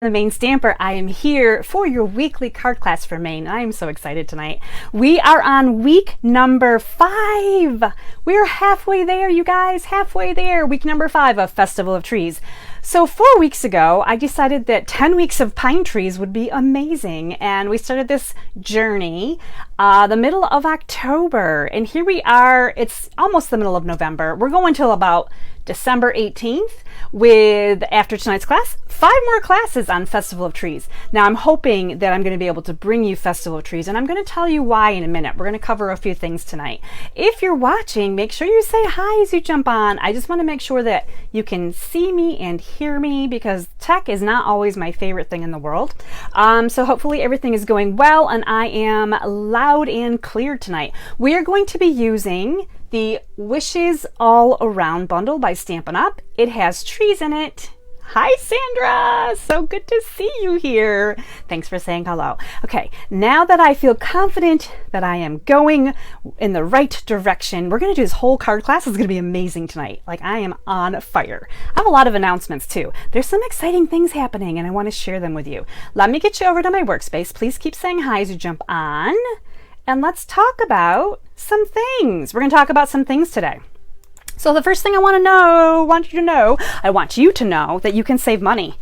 The Maine Stamper. I am here for your weekly card class for Maine. I am so excited tonight. We are on week number 5. We're halfway there, you guys, halfway there. Week number 5 of Festival of Trees. So 4 weeks ago, I decided that 10 weeks of pine trees would be amazing. And we started this journey the middle of October. And here we are. It's almost the middle of November. We're going till about December 18th with, after tonight's class, 5 more classes on Festival of Trees. Now I'm hoping that I'm going to be able to bring you Festival of Trees, and I'm going to tell you why in a minute. We're going to cover a few things tonight. If you're watching, make sure you say hi as you jump on. I just want to make sure that you can see me and hear me, because tech is not always my favorite thing in the world. So hopefully everything is going well and I am loud and clear tonight. We are going to be using the Wishes All Around bundle by Stampin' Up. It has trees in it. Hi, Sandra. So good to see you here. Thanks for saying hello. Okay, now that I feel confident that I am going in the right direction, we're going to do this whole card class. It's going to be amazing tonight. Like, I am on fire. I have a lot of announcements too. There's some exciting things happening and I want to share them with you. Let me get you over to my workspace. Please keep saying hi as you jump on. And let's talk about some things. We're going to talk about some things today. So the first thing I want you to know that you can save money.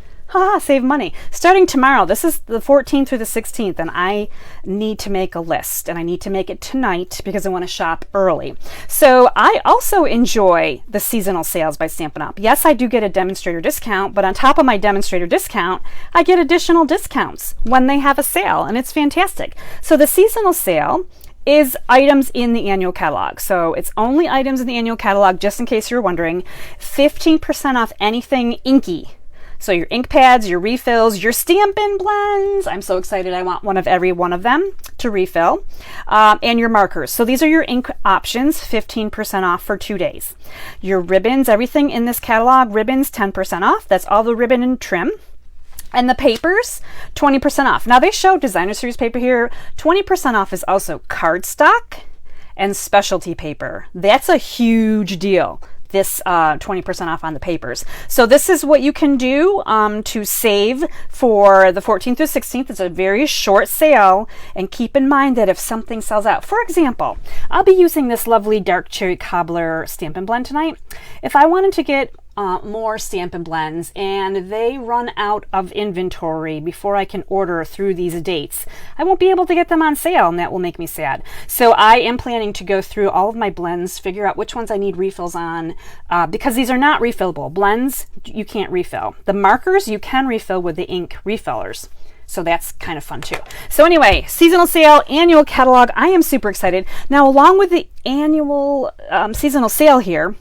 Save money. Starting tomorrow, this is the 14th through the 16th, and I need to make a list, and I need to make it tonight because I want to shop early. So I also enjoy the seasonal sales by Stampin' Up. Yes, I do get a demonstrator discount, but on top of my demonstrator discount, I get additional discounts when they have a sale, and it's fantastic. So the seasonal sale is items in the annual catalog. So it's only items in the annual catalog, just in case you're wondering. 15% off anything inky. So your ink pads, your refills, your Stampin' blends. I'm so excited. I want one of every one of them to refill. And your markers. So these are your ink options, 15% off for 2 days. Your ribbons, everything in this catalog, ribbons, 10% off. That's all the ribbon and trim. And the papers, 20% off. Now they show designer series paper here. 20% off is also cardstock and specialty paper. That's a huge deal. This 20% off on the papers. So this is what you can do to save for the 14th through 16th. It's a very short sale, and keep in mind that if something sells out, for example, I'll be using this lovely dark cherry cobbler Stampin' blend tonight. If I wanted to get more Stampin' blends and they run out of inventory before I can order through these dates, I won't be able to get them on sale, and that will make me sad. So I am planning to go through all of my blends, figure out which ones I need refills on, because these are not refillable. Blends, you can't refill. The markers, you can refill with the ink refillers. So that's kind of fun too. So anyway, seasonal sale, annual catalog. I am super excited. Now, along with the annual seasonal sale here,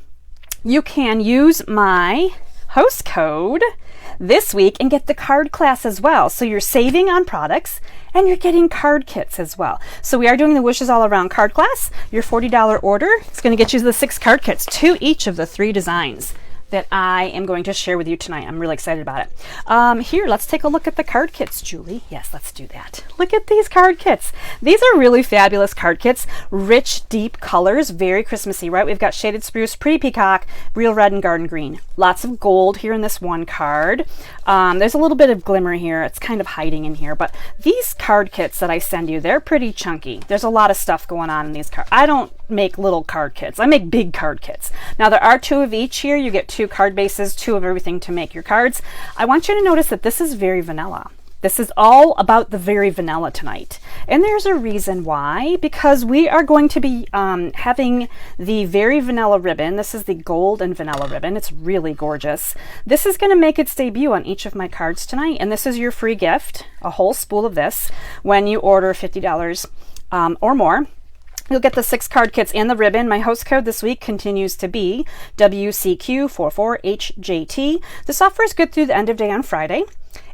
you can use my host code this week and get the card class as well. So you're saving on products and you're getting card kits as well. So we are doing the Wishes All Around card class. Your $40 order is going to get you the 6 card kits, 2 each of the 3 designs that I am going to share with you tonight. I'm really excited about it. Here, let's take a look at the card kits, Julie. Yes, let's do that. Look at these card kits. These are really fabulous card kits. Rich, deep colors, very Christmassy, right? We've got Shaded Spruce, Pretty Peacock, Real Red, and Garden Green. Lots of gold here in this one card. There's a little bit of glimmer here. It's kind of hiding in here, but these card kits that I send you, they're pretty chunky. There's a lot of stuff going on in these cards. I don't make little card kits. I make big card kits. Now, there are 2 of each here. You get 2 card bases, 2 of everything to make your cards. I want you to notice that this is very vanilla. This is all about the very vanilla tonight. And there's a reason why, because we are going to be having the very vanilla ribbon. This is the gold and vanilla ribbon. It's really gorgeous. This is going to make its debut on each of my cards tonight. And this is your free gift, a whole spool of this, when you order $50 or more. You'll get the 6 card kits and the ribbon. My host code this week continues to be WCQ44HJT. This offer is good through the end of day on Friday.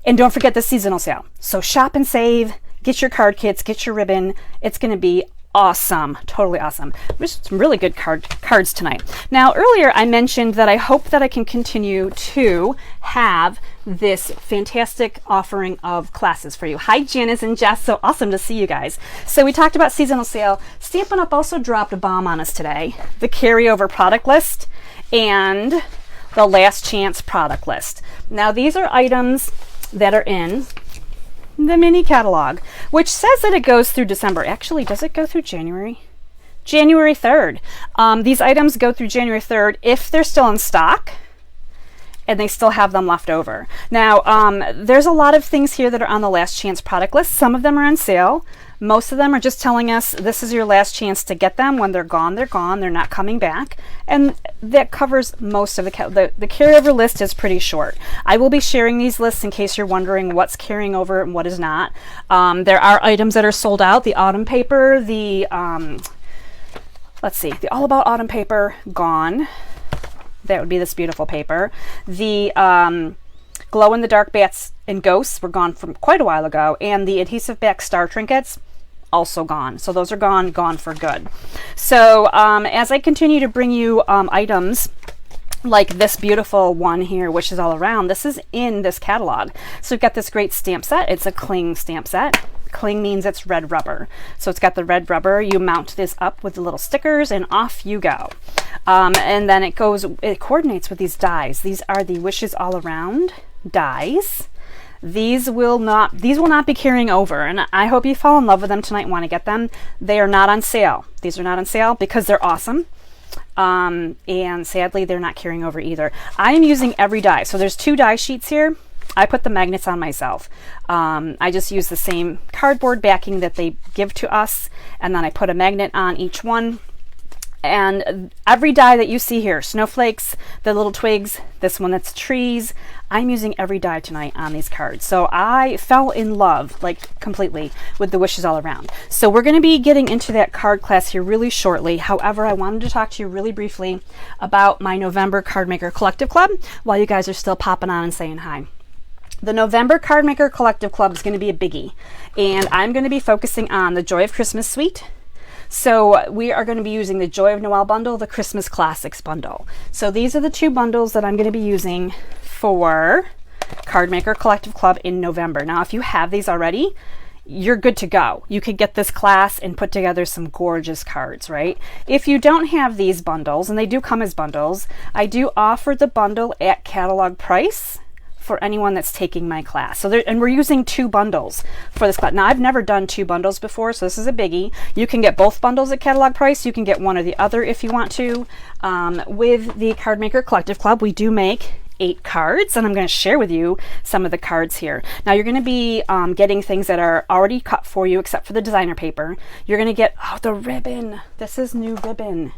And don't forget the seasonal sale. So shop and save, get your card kits, get your ribbon. It's going to be awesome, totally awesome. There's some really good cards tonight. Now, earlier I mentioned that I hope that I can continue to have this fantastic offering of classes for you. Hi, Janice and Jess. So awesome to see you guys. So we talked about seasonal sale. Stampin' Up also dropped a bomb on us today. The carryover product list and the last chance product list. Now, these are items that are in the mini catalog, which says that it goes through December. Actually, does it go through January? January 3rd. These items go through January 3rd if they're still in stock and they still have them left over. Now, there's a lot of things here that are on the last chance product list. Some of them are on sale. Most of them are just telling us this is your last chance to get them. When they're gone, they're gone. They're not coming back. And that covers most of the carryover list is pretty short. I will be sharing these lists in case you're wondering what's carrying over and what is not. There are items that are sold out. The autumn paper, the let's see, the All About Autumn paper, gone. That would be this beautiful paper. The glow in the dark bats and ghosts were gone from quite a while ago, and the adhesive back star trinkets also gone. So those are gone for good. So as I continue to bring you items like this beautiful one here, Wishes All Around, this is in this catalog. So we've got this great stamp set. It's a cling stamp set. Cling means it's red rubber. So it's got the red rubber. You mount this up with the little stickers and off you go. And then it coordinates with these dies. These are the Wishes All Around dies. These will not be carrying over, and I hope you fall in love with them tonight and want to get them. They are not on sale. These are not on sale because they're awesome. And sadly, they're not carrying over either. I am using every die. So there's 2 die sheets here. I put the magnets on myself. I just use the same cardboard backing that they give to us, and then I put a magnet on each one. And every die that you see here, snowflakes, the little twigs, this one that's trees, I'm using every die tonight on these cards. So I fell in love, like completely, with the Wishes All Around. So we're going to be getting into that card class here really shortly. However, I wanted to talk to you really briefly about my November Card Maker Collective Club while you guys are still popping on and saying hi. The November Card Maker Collective Club is going to be a biggie, and I'm going to be focusing on the Joy of Christmas Suite. So we are going to be using the Joy of Noel bundle, the Christmas Classics bundle. So these are the 2 bundles that I'm going to be using for Card Maker Collective Club in November. Now, if you have these already, you're good to go. You could get this class and put together some gorgeous cards, right? If you don't have these bundles, and they do come as bundles, I do offer the bundle at catalog price for anyone that's taking my class. So and we're using 2 bundles for this class. Now, I've never done 2 bundles before, so this is a biggie. You can get both bundles at catalog price. You can get one or the other if you want to. With the Card Maker Collective Club, we do make 8 cards, and I'm going to share with you some of the cards here. Now, you're going to be getting things that are already cut for you, except for the designer paper. You're going to get, oh, the ribbon. This is new ribbon.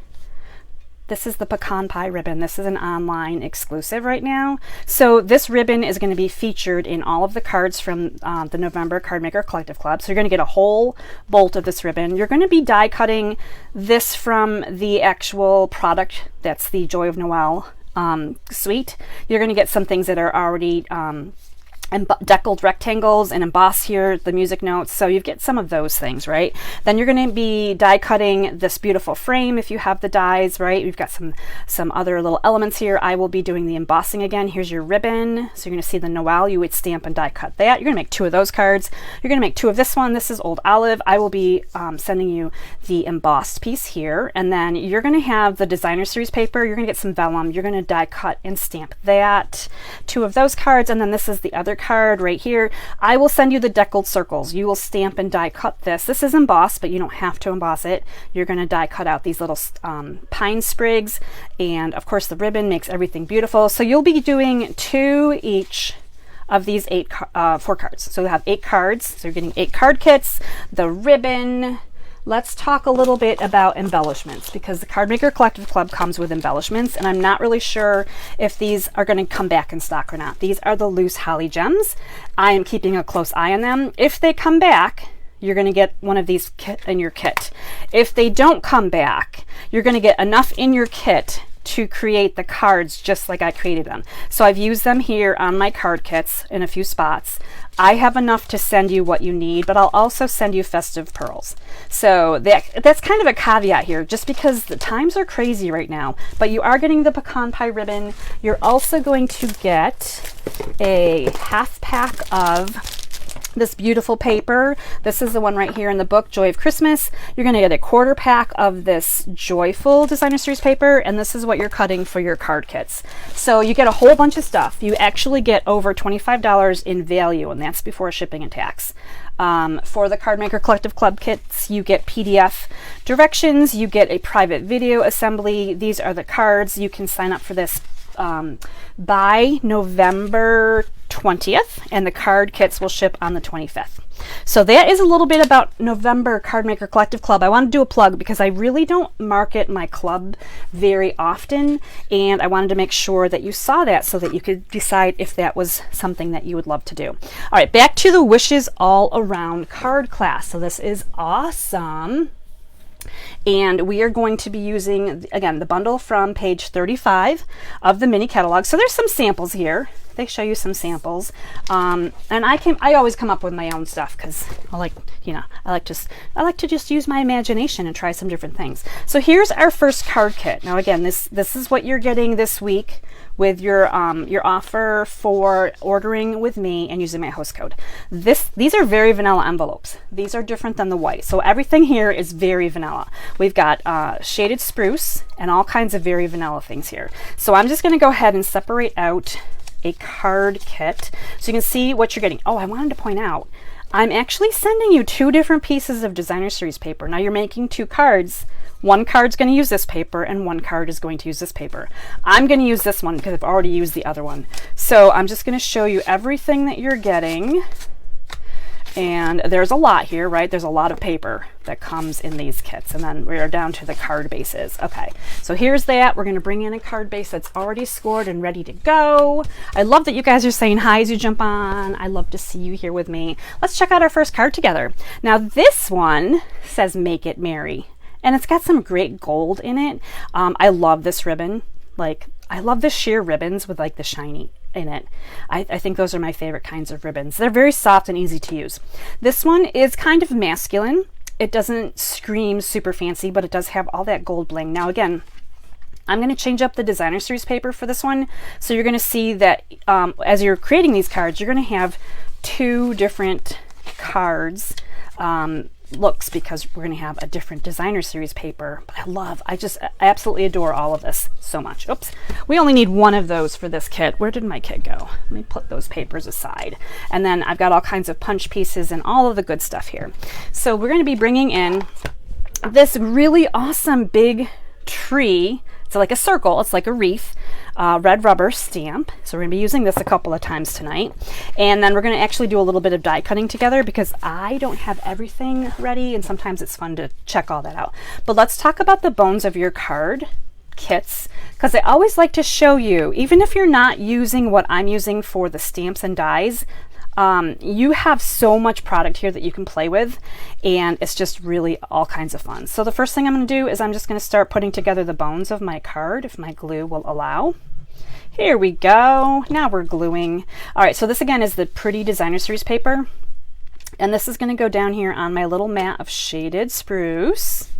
This is the pecan pie ribbon. This is an online exclusive right now. So this ribbon is going to be featured in all of the cards from the November Card Maker Collective Club. So you're going to get a whole bolt of this ribbon. You're going to be die cutting this from the actual product. That's the Joy of Noel suite. You're going to get some things that are already deckled rectangles and emboss here the music notes, so you get some of those things, right? Then you're going to be die cutting this beautiful frame if you have the dies, right? We've got some other little elements here. I will be doing the embossing again. Here's your ribbon, so you're going to see the Noel. You would stamp and die cut that. You're going to make 2 of those cards. You're going to make 2 of this one. This is Old Olive. I will be sending you the embossed piece here, and then you're going to have the designer series paper. You're going to get some vellum. You're going to die cut and stamp that. 2 of those cards, and then this is the other card right here. I will send you the deckled circles. You will stamp and die cut this. This is embossed, but you don't have to emboss it. You're going to die cut out these little pine sprigs, and of course the ribbon makes everything beautiful. So you'll be doing 2 each of these 4 cards. So you'll have 8 cards. So you're getting 8 card kits, the ribbon. Let's talk a little bit about embellishments, because the Card Maker Collective Club comes with embellishments, and I'm not really sure if these are going to come back in stock or not. These are the loose holly gems. I am keeping a close eye on them. If they come back, you're going to get one of these in your kit. If they don't come back, you're going to get enough in your kit to create the cards just like I created them. So I've used them here on my card kits in a few spots. I have enough to send you what you need, but I'll also send you festive pearls. So that's kind of a caveat here, just because the times are crazy right now. But you are getting the pecan pie ribbon. You're also going to get a half pack of this beautiful paper. This is the one right here in the book, Joy of Christmas. You're going to get a 1/4 pack of this joyful designer series paper, and this is what you're cutting for your card kits. So you get a whole bunch of stuff. You actually get over $25 in value, and that's before shipping and tax. For the Card Maker Collective Club kits, you get PDF directions, you get a private video assembly. These are the cards. You can sign up for this by November 20th, and the card kits will ship on the 25th. So that is a little bit about November Card Maker Collective Club. I want to do a plug because I really don't market my club very often, and I wanted to make sure that you saw that so that you could decide if that was something that you would love to do. All right, back to the Wishes All Around card class. So this is awesome. And we are going to be using, again, the bundle from page 35 of the mini catalog. So there's some samples here. They show you some samples. And I always come up with my own stuff because I like to just use my imagination and try some different things. So here's our first card kit. Now again, this is what you're getting this week with your offer for ordering with me and using my host code. These are very vanilla envelopes. These are different than the white. So everything here is very vanilla. We've got shaded spruce and all kinds of very vanilla things here. So I'm just going to go ahead and separate out a card kit so you can see what you're getting. Oh, I wanted to point out, I'm actually sending you 2 different pieces of designer series paper. Now you're making 2 cards. One card's going to use this paper and one card is going to use this paper. I'm going to use this one because I've already used the other one. So I'm just going to show you everything that you're getting. And there's a lot here, right? There's a lot of paper that comes in these kits. And then we're down to the card bases. Okay, so here's that. We're going to bring in a card base that's already scored and ready to go. I love that you guys are saying hi as you jump on. I love to see you here with me. Let's check out our first card together. Now this one says Make It Merry. And it's got some great gold in it. I love this ribbon. Like, I love the sheer ribbons with like the shiny in it. I think those are my favorite kinds of ribbons. They're very soft and easy to use. This one is kind of masculine. It doesn't scream super fancy, but it does have all that gold bling. Now again, I'm going to change up the designer series paper for this one. So you're going to see that as you're creating these cards, you're going to have 2 different cards looks because we're going to have a different designer series paper. But I just absolutely adore all of this so much. Oops, we only need 1 of those for this kit. Where did my kit go? Let me put those papers aside. And then I've got all kinds of punch pieces and all of the good stuff here. So we're going to be bringing in this really awesome big tree. It's like a circle, it's like a wreath, red rubber stamp. So we're going to be using this a couple of times tonight. And then we're going to actually do a little bit of die cutting together because I don't have everything ready and sometimes it's fun to check all that out. But let's talk about the bones of your card kits because I always like to show you, even if you're not using what I'm using for the stamps and dies, you have so much product here that you can play with, and it's just really all kinds of fun. So the first thing I'm going to do is I'm just going to start putting together the bones of my card, if my glue will allow. Here we go. Now we're gluing. All right, so this again is the pretty designer series paper, and this is going to go down here on my little mat of shaded spruce.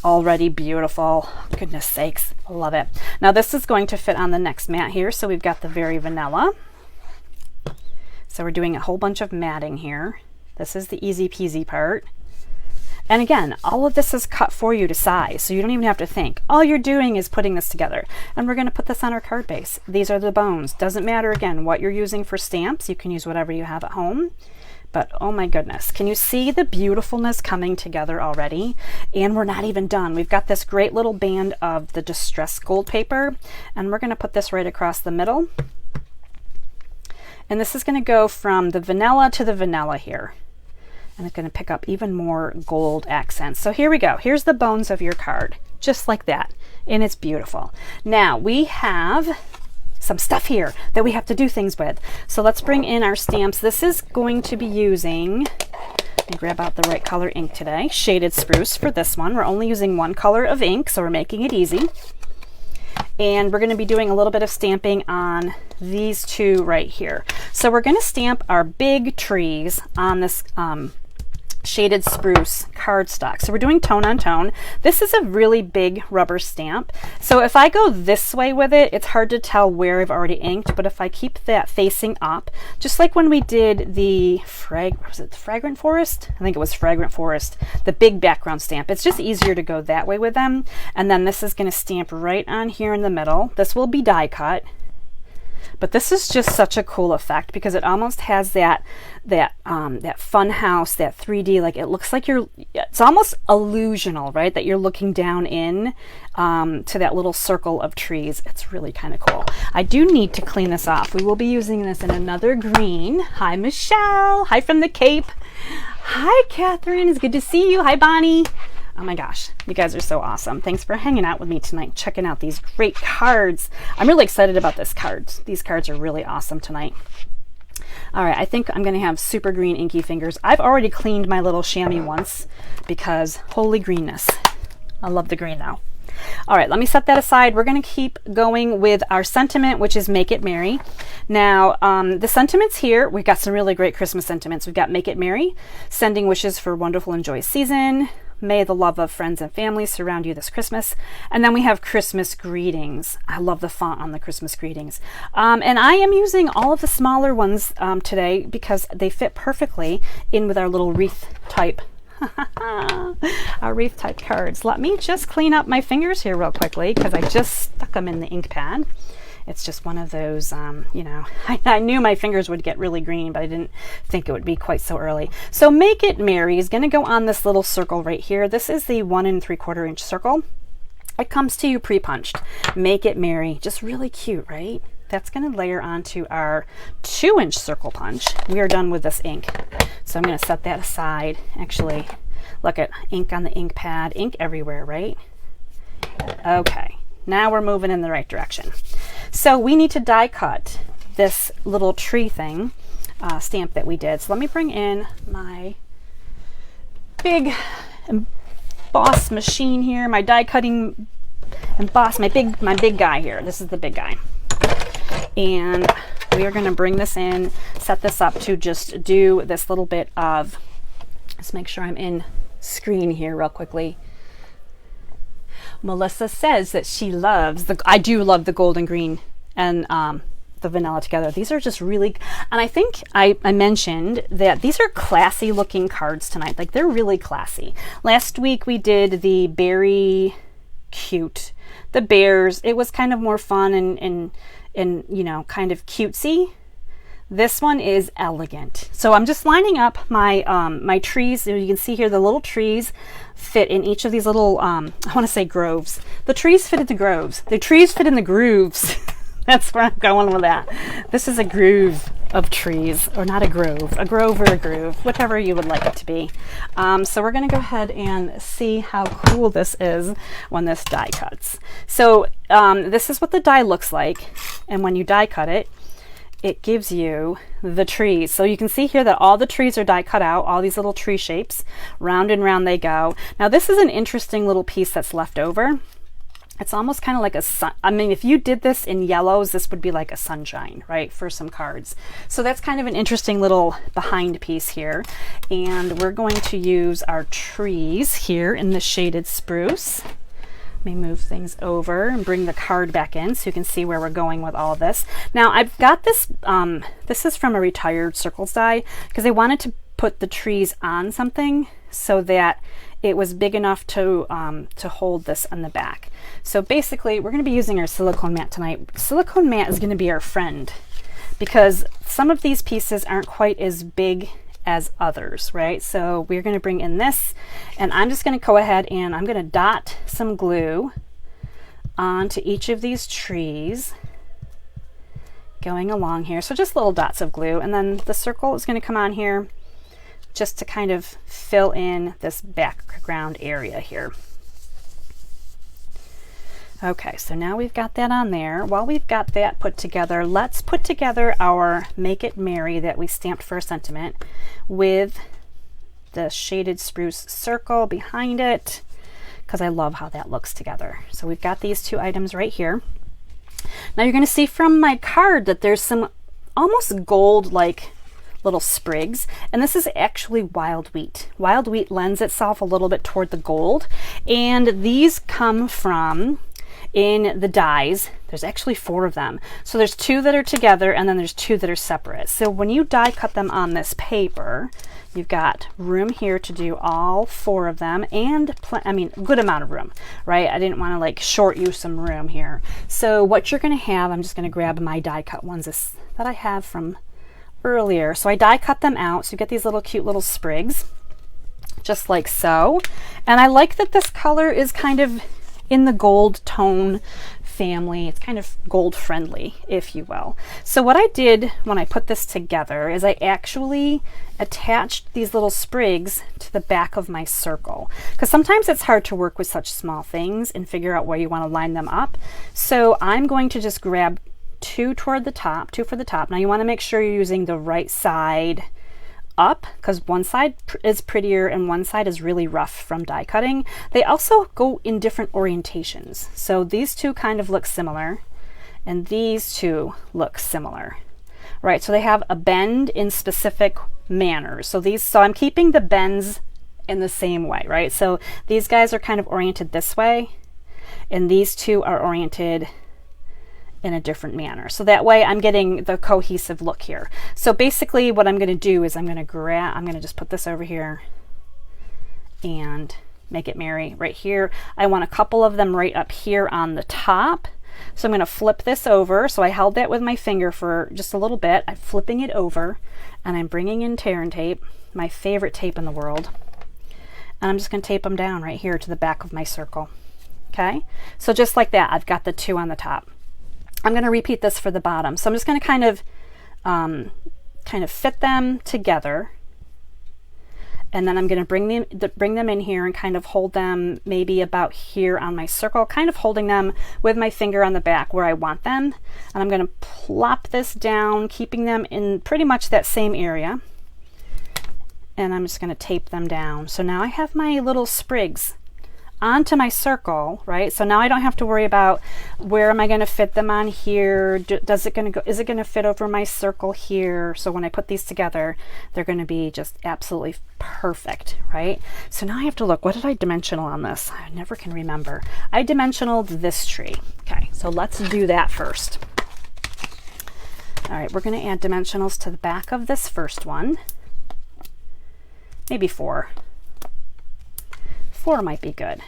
Already beautiful. Goodness sakes, I love it. Now this is going to fit on the next mat here, so we've got the very vanilla. So we're doing a whole bunch of matting here. This is the easy peasy part. And again, all of this is cut for you to size, so you don't even have to think. All you're doing is putting this together. And we're going to put this on our card base. These are the bones. Doesn't matter, again, what you're using for stamps. You can use whatever you have at home. But oh my goodness, can you see the beautifulness coming together already? And we're not even done. We've got this great little band of the distressed gold paper, and we're going to put this right across the middle. And this is going to go from the vanilla to the vanilla here. And it's going to pick up even more gold accents. So here we go. Here's the bones of your card, just like that. And it's beautiful. Now we have some stuff here that we have to do things with. So let's bring in our stamps. This is going to be using, let me grab out the right color ink today, shaded spruce for this one. We're only using 1 color of ink, so we're making it easy. And we're going to be doing a little bit of stamping on these 2 right here. So we're going to stamp our big trees on this shaded spruce cardstock. So we're doing tone on tone. This is a really big rubber stamp. So if I go this way with it, it's hard to tell where I've already inked, but if I keep that facing up, just like when we did the was it Fragrant Forest? I think it was Fragrant Forest, the big background stamp. It's just easier to go that way with them. And then this is going to stamp right on here in the middle. This will be die cut. But this is just such a cool effect because it almost has that fun house, that 3D, like it looks like it's almost illusional, right? That you're looking down in to that little circle of trees. It's really kind of cool. I do need to clean this off. We will be using this in another green. Hi, Michelle. Hi from the Cape. Hi, Catherine. It's good to see you. Hi, Bonnie. Oh my gosh, you guys are so awesome. Thanks for hanging out with me tonight, checking out these great cards. I'm really excited about this cards. These cards are really awesome tonight. All right, I think I'm going to have super green inky fingers. I've already cleaned my little chamois once because holy greenness. I love the green now. All right, let me set that aside. We're going to keep going with our sentiment, which is Make It Merry. Now, the sentiments here, we've got some really great Christmas sentiments. We've got Make It Merry, sending wishes for a wonderful and joyous season. May the love of friends and family surround you this Christmas. And then we have Christmas greetings. I love the font on the Christmas greetings. And I am using all of the smaller ones today because they fit perfectly in with our little wreath type. Our wreath type cards. Let me just clean up my fingers here real quickly because I just stuck them in the ink pad. It's just one of those, you know, I knew my fingers would get really green, but I didn't think it would be quite so early. So Make It Merry is going to go on this little circle right here. This is the 1 3/4 inch circle. It comes to you pre-punched. Make It Merry. Just really cute, right? That's going to layer onto our 2-inch circle punch. We are done with this ink. So I'm going to set that aside. Actually, look at ink on the ink pad. Ink everywhere, right? Okay. Now we're moving in the right direction. So we need to die cut this little tree thing, stamp that we did. So let me bring in my big emboss machine here, my die cutting emboss, my big guy here. This is the big guy. And we are going to bring this in, set this up to just do this little bit of, let's make sure I'm in screen here real quickly. Melissa says that she loves I do love the gold and green and the vanilla together. These are just really, and I think I mentioned that these are classy looking cards tonight. Like they're really classy. Last week we did the berry cute, the bears. It was kind of more fun and you know, kind of cutesy. This one is elegant. So I'm just lining up my my trees. You can see here the little trees fit in each of these little, I want to say groves. The trees fit in the groves. The trees fit in the grooves. That's where I'm going with that. This is a groove of trees, or not a grove or a groove, whatever you would like it to be. So we're going to go ahead and see how cool this is when this die cuts. So this is what the die looks like, and when you die cut it, it gives you the trees. So you can see here that all the trees are die cut out, all these little tree shapes, round and round they go. Now this is an interesting little piece that's left over. It's almost kind of like a sun. I mean, if you did this in yellows, this would be like a sunshine, right, for some cards. So that's kind of an interesting little behind piece here. And we're going to use our trees here in the shaded spruce. Let me move things over and bring the card back in so you can see where we're going with all of this. Now I've got this, this is from a retired circles die because I wanted to put the trees on something so that it was big enough to hold this on the back. So basically we're going to be using our silicone mat tonight. Silicone mat is going to be our friend because some of these pieces aren't quite as big as others, right? So we're going to bring in this, and I'm just going to go ahead and I'm going to dot some glue onto each of these trees going along here. So just little dots of glue, and then the circle is going to come on here just to kind of fill in this background area here. Okay, so now we've got that on there. While we've got that put together, let's put together our Make It Merry that we stamped for a sentiment with the shaded spruce circle behind it, because I love how that looks together. So we've got these two items right here. Now you're going to see from my card that there's some almost gold-like little sprigs, and this is actually wild wheat. Wild wheat lends itself a little bit toward the gold, and these come from in the dies. There's actually 4 of them. So there's 2 that are together and then there's 2 that are separate. So when you die cut them on this paper, you've got room here to do all 4 of them, and good amount of room, right? I didn't want to like short you some room here. So what you're going to have, I'm just going to grab my die cut ones that I have from earlier. So I die cut them out. So you get these little cute little sprigs, just like so. And I like that this color is kind of in the gold tone family. It's kind of gold friendly, if you will. So what I did when I put this together is I actually attached these little sprigs to the back of my circle, because sometimes it's hard to work with such small things and figure out where you want to line them up. So I'm going to just grab 2 toward the top, 2 for the top. Now you want to make sure you're using the right side up, because one side is prettier and one side is really rough from die cutting. They also go in different orientations. So these 2 kind of look similar and these 2 look similar, right? So they have a bend in specific manners. So I'm keeping the bends in the same way, right? So these guys are kind of oriented this way and these 2 are oriented in a different manner. So that way I'm getting the cohesive look here. So basically what I'm going to do is I'm going to just put this over here and make it merry right here. I want a couple of them right up here on the top. So I'm going to flip this over. So I held that with my finger for just a little bit. I'm flipping it over and I'm bringing in tear and tape, my favorite tape in the world. And I'm just going to tape them down right here to the back of my circle. Okay. So just like that, I've got the 2 on the top. I'm going to repeat this for the bottom. So I'm just going to kind of fit them together, and then I'm going to bring them in here and kind of hold them maybe about here on my circle, kind of holding them with my finger on the back where I want them. And I'm going to plop this down, keeping them in pretty much that same area. And I'm just going to tape them down. So now I have my little sprigs onto my circle, right? So now I don't have to worry about where am I going to fit them on here. Is it going to fit over my circle here? So when I put these together, they're going to be just absolutely perfect, right? So now I have to look, what did I dimensional on this? I never can remember. I dimensionaled this tree. Okay, so let's do that first. All right, we're going to add dimensionals to the back of this first one. Maybe 4. 4 might be good.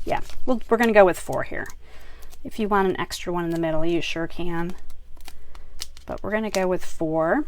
Yeah, we're going to go with 4 here. If you want an extra one in the middle, you sure can. But we're going to go with 4.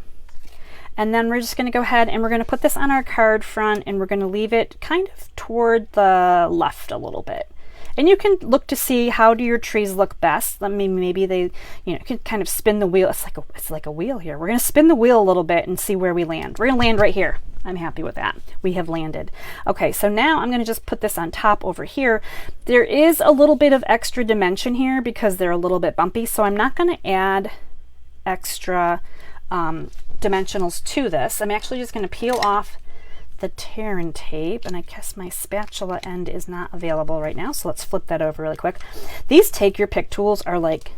And then we're just going to go ahead and we're going to put this on our card front and we're going to leave it kind of toward the left a little bit. And you can look to see how do your trees look best. I mean, maybe they, you can kind of spin the wheel. It's like a wheel here. We're going to spin the wheel a little bit and see where we land. We're going to land right here. I'm happy with that. We have landed. Okay, so now I'm going to just put this on top over here. There is a little bit of extra dimension here because they're a little bit bumpy, so I'm not going to add extra dimensionals to this. I'm actually just going to peel off the tear and tape, and I guess my spatula end is not available right now, so let's flip that over really quick. These take your pick tools are like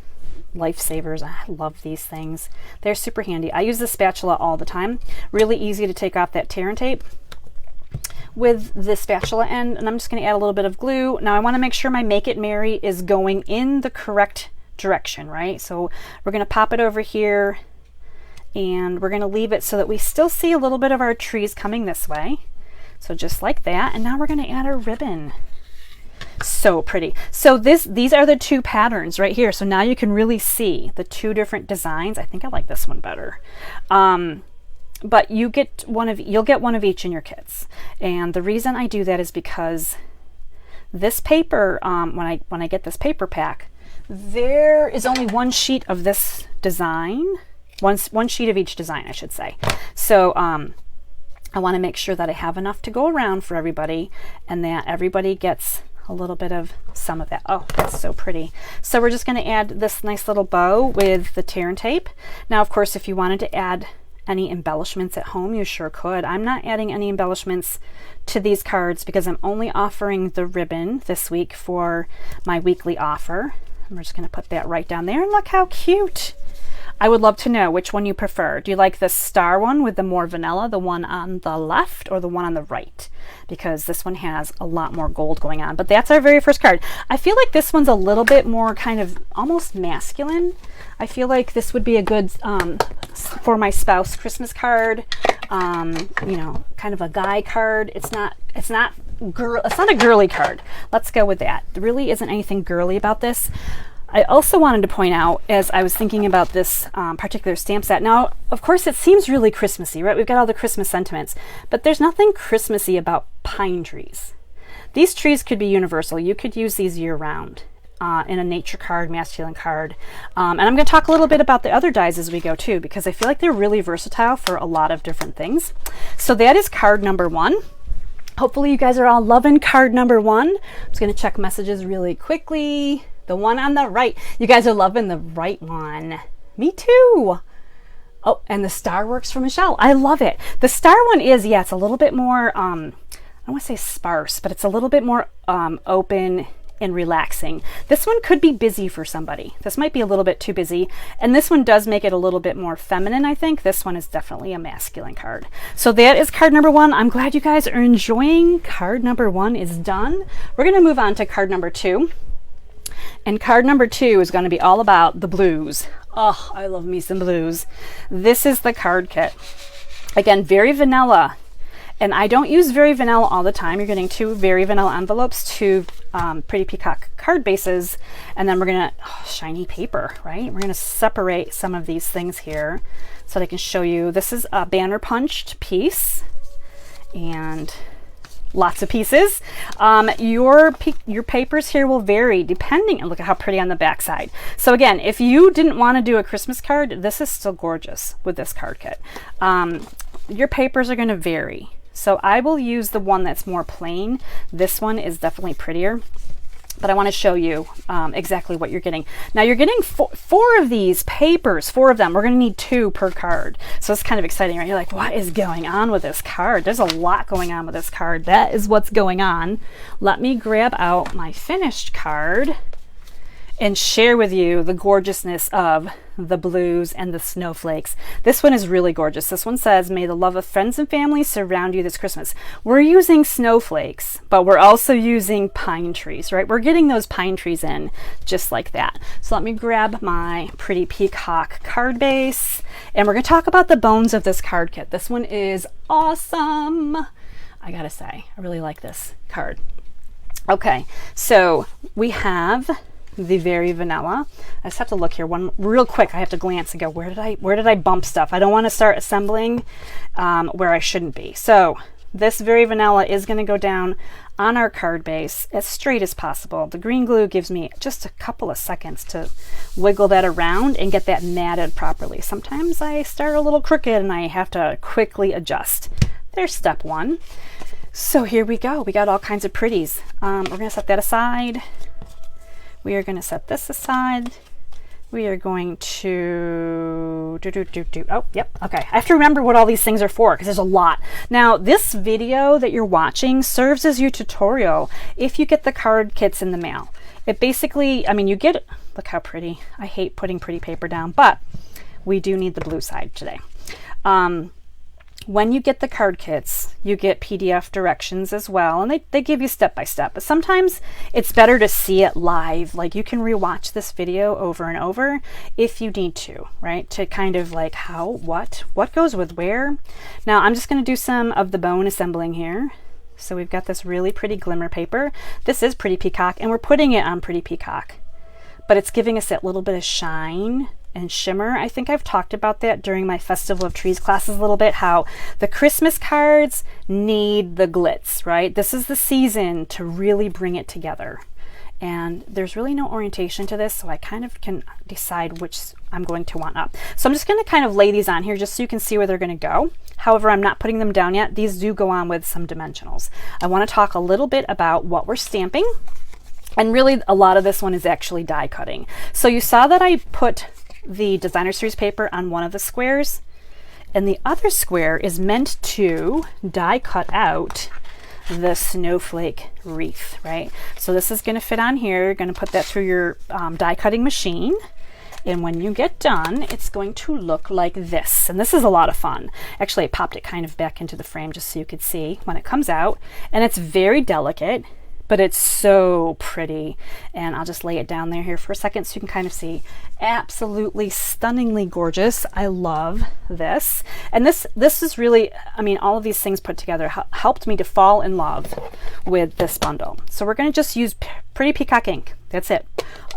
lifesavers. I love these things. They're super handy. I use the spatula all the time. Really easy to take off that tear and tape with the spatula end, and I'm just going to add a little bit of glue. Now I want to make sure my Make It Merry is going in the correct direction, right? So we're going to pop it over here and we're going to leave it so that we still see a little bit of our trees coming this way. So just like that. And now we're going to add our ribbon. So pretty. So these are the 2 patterns right here. So now you can really see the 2 different designs. I think I like this one better. But you'll get one of each in your kits. And the reason I do that is because this paper, when I get this paper pack, there is only 1 sheet of this design. One sheet of each design, I should say. So I want to make sure that I have enough to go around for everybody and that everybody gets a little bit of some of that. Oh, that's so pretty. So we're just going to add this nice little bow with the tear and tape. Now, of course, if you wanted to add any embellishments at home, you sure could. I'm not adding any embellishments to these cards because I'm only offering the ribbon this week for my weekly offer. And we're just going to put that right down there. And look how cute. I would love to know which one you prefer. Do you like the star one with the more vanilla, the one on the left, or the one on the right? Because this one has a lot more gold going on. But that's our very first card. I feel like this one's a little bit more kind of almost masculine. I feel like this would be a good for my spouse Christmas card. You know, kind of a guy card. It's not a girly card. Let's go with that. There really isn't anything girly about this. I also wanted to point out, as I was thinking about this particular stamp set, now, of course, it seems really Christmassy, right? We've got all the Christmas sentiments, but there's nothing Christmassy about pine trees. These trees could be universal. You could use these year-round in a nature card, masculine card. And I'm going to talk a little bit about the other dies as we go, too, because I feel like they're really versatile for a lot of different things. So that is card number 1. Hopefully, you guys are all loving card number 1. I'm just going to check messages really quickly. The one on the right. You guys are loving the right one. Me too. Oh, and the star works for Michelle. I love it. The star one is, yeah, it's a little bit more, I don't want to say sparse, but it's a little bit more open and relaxing. This one could be busy for somebody. This might be a little bit too busy. And this one does make it a little bit more feminine, I think. This one is definitely a masculine card. So that is card number 1. I'm glad you guys are enjoying. Card number 1 is done. We're going to move on to card number 2. And card number 2 is going to be all about the blues. Oh, I love me some blues. This is the card kit. Again, very vanilla. And I don't use very vanilla all the time. You're getting 2 very vanilla envelopes, 2 Pretty Peacock card bases, and then we're going to, shiny paper, right? We're going to separate some of these things here so that I can show you. This is a banner punched piece. And lots of pieces. Your papers here will vary depending, and look at how pretty on the back side. So again, if you didn't want to do a Christmas card, this is still gorgeous with this card kit. Your papers are going to vary. So I will use the one that's more plain. This one is definitely prettier. But I want to show you exactly what you're getting. Now you're getting 4 of these papers, 4 of them. We're going to need 2 per card. So it's kind of exciting, right? You're like, what is going on with this card? There's a lot going on with this card. That is what's going on. Let me grab out my finished card and share with you the gorgeousness of the blues and the snowflakes. This one is really gorgeous. This one says, may the love of friends and family surround you this Christmas. We're using snowflakes, but we're also using pine trees, right? We're getting those pine trees in just like that. So let me grab my Pretty Peacock card base, and we're going to talk about the bones of this card kit. This one is awesome. I gotta say, I really like this card. Okay, so we have the very vanilla. I just have to look here one real quick. I have to glance and go, where did I bump stuff? I don't want to start assembling where I shouldn't be. So this very vanilla is going to go down on our card base as straight as possible. The green glue gives me just a couple of seconds to wiggle that around and get that matted properly. Sometimes I start a little crooked and I have to quickly adjust. There's step 1. So here we go. We got all kinds of pretties. We're going to set that aside. We are going to set this aside. We are going to oh, yep. Okay. I have to remember what all these things are for because there's a lot. Now, this video that you're watching serves as your tutorial if you get the card kits in the mail. It basically, I mean, you get, look how pretty. I hate putting pretty paper down, but we do need the blue side today. When you get the card kits, you get PDF directions as well, and they give you step by step, but sometimes it's better to see it live. Like you can rewatch this video over and over if you need to, right? To kind of like what goes with where. Now I'm just going to do some of the bone assembling here. So we've got this really pretty glimmer paper. This is Pretty Peacock, and we're putting it on Pretty Peacock, but it's giving us that little bit of shine and shimmer. I think I've talked about that during my Festival of Trees classes a little bit, how the Christmas cards need the glitz, right? This is the season to really bring it together. And there's really no orientation to this, so I kind of can decide which I'm going to want up. So I'm just going to kind of lay these on here just so you can see where they're going to go. However, I'm not putting them down yet. These do go on with some dimensionals. I want to talk a little bit about what we're stamping. And really, a lot of this one is actually die cutting. So you saw that I put the Designer Series paper on one of the squares, and the other square is meant to die cut out the snowflake wreath, right? So this is going to fit on here. You're going to put that through your die cutting machine, And when you get done, it's going to look like this. And this is a lot of fun. Actually, I popped it kind of back into the frame just so you could see when it comes out. And it's very delicate, but it's so pretty. And I'll just lay it down there here for a second so you can kind of see. Absolutely stunningly gorgeous. I love this. And this is really, I mean, all of these things put together helped me to fall in love with this bundle. So we're going to just use Pretty Peacock ink. That's it.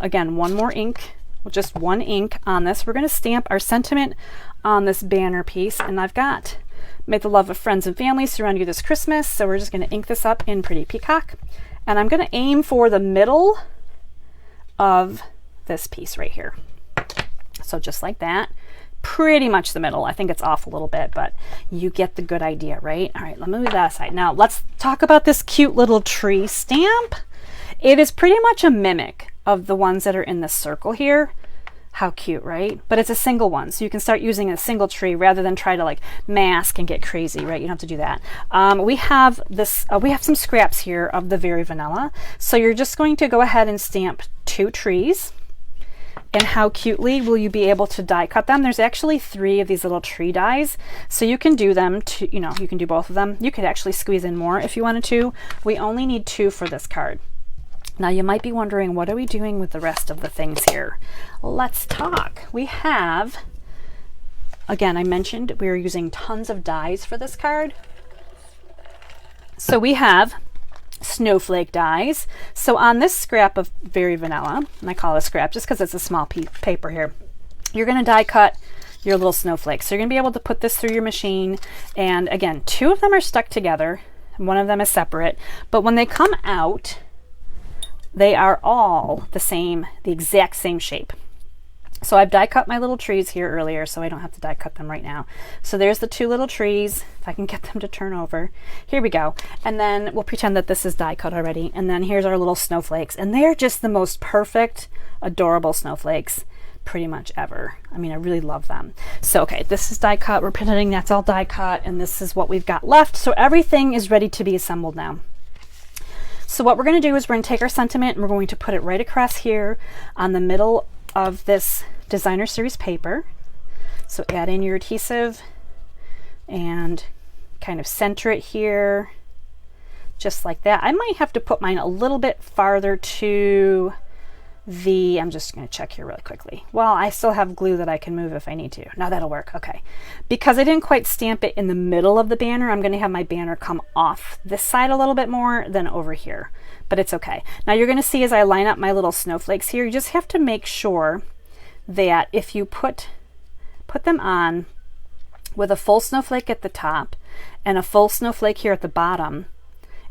Again, one more ink, just one ink on this. We're going to stamp our sentiment on this banner piece. And I've got "May the love of friends and family surround you this Christmas." So we're just going to ink this up in Pretty Peacock. And I'm going to aim for the middle of this piece right here. So just like that, pretty much the middle. I think it's off a little bit, but you get the good idea, right? All right, let me move that aside. Now let's talk about this cute little tree stamp. It is pretty much a mimic of the ones that are in this circle here. How cute, right? But it's a single one, so you can start using a single tree rather than try to like mask and get crazy, right? You don't have to do that. We have this. We have some scraps here of the Very Vanilla, so you're just going to go ahead and stamp 2 trees. And how cutely will you be able to die cut them? There's actually 3 of these little tree dies, so you can do them to, you know, you can do both of them. You could actually squeeze in more if you wanted to. We only need 2 for this card. Now you might be wondering, what are we doing with the rest of the things here? Let's talk. We have, again, I mentioned we are using tons of dies for this card. So we have snowflake dies. So on this scrap of Very Vanilla, and I call it a scrap just because it's a small piece of paper here, you're going to die cut your little snowflakes. So you're going to be able to put this through your machine. And again, 2 of them are stuck together. One of them is separate. But when they come out, they are all the exact same shape. So I've die cut my little trees here earlier, so I don't have to die cut them right now. So there's the 2 little trees, if I can get them to turn over. Here we go. And then we'll pretend that this is die cut already. And then here's our little snowflakes. And they're just the most perfect, adorable snowflakes pretty much ever. I mean, I really love them. So, okay, this is die cut. We're pretending that's all die cut, and this is what we've got left. So everything is ready to be assembled now. So what we're going to do is we're going to take our sentiment and we're going to put it right across here on the middle of this designer series paper. So add in your adhesive and kind of center it here, just like that. I might have to put mine a little bit farther to the, I'm just going to check here really quickly. Well, I still have glue that I can move if I need to. Now that'll work. Okay. Because I didn't quite stamp it in the middle of the banner, I'm going to have my banner come off this side a little bit more than over here, but it's okay. Now you're going to see as I line up my little snowflakes here, you just have to make sure that if you put them on with a full snowflake at the top and a full snowflake here at the bottom,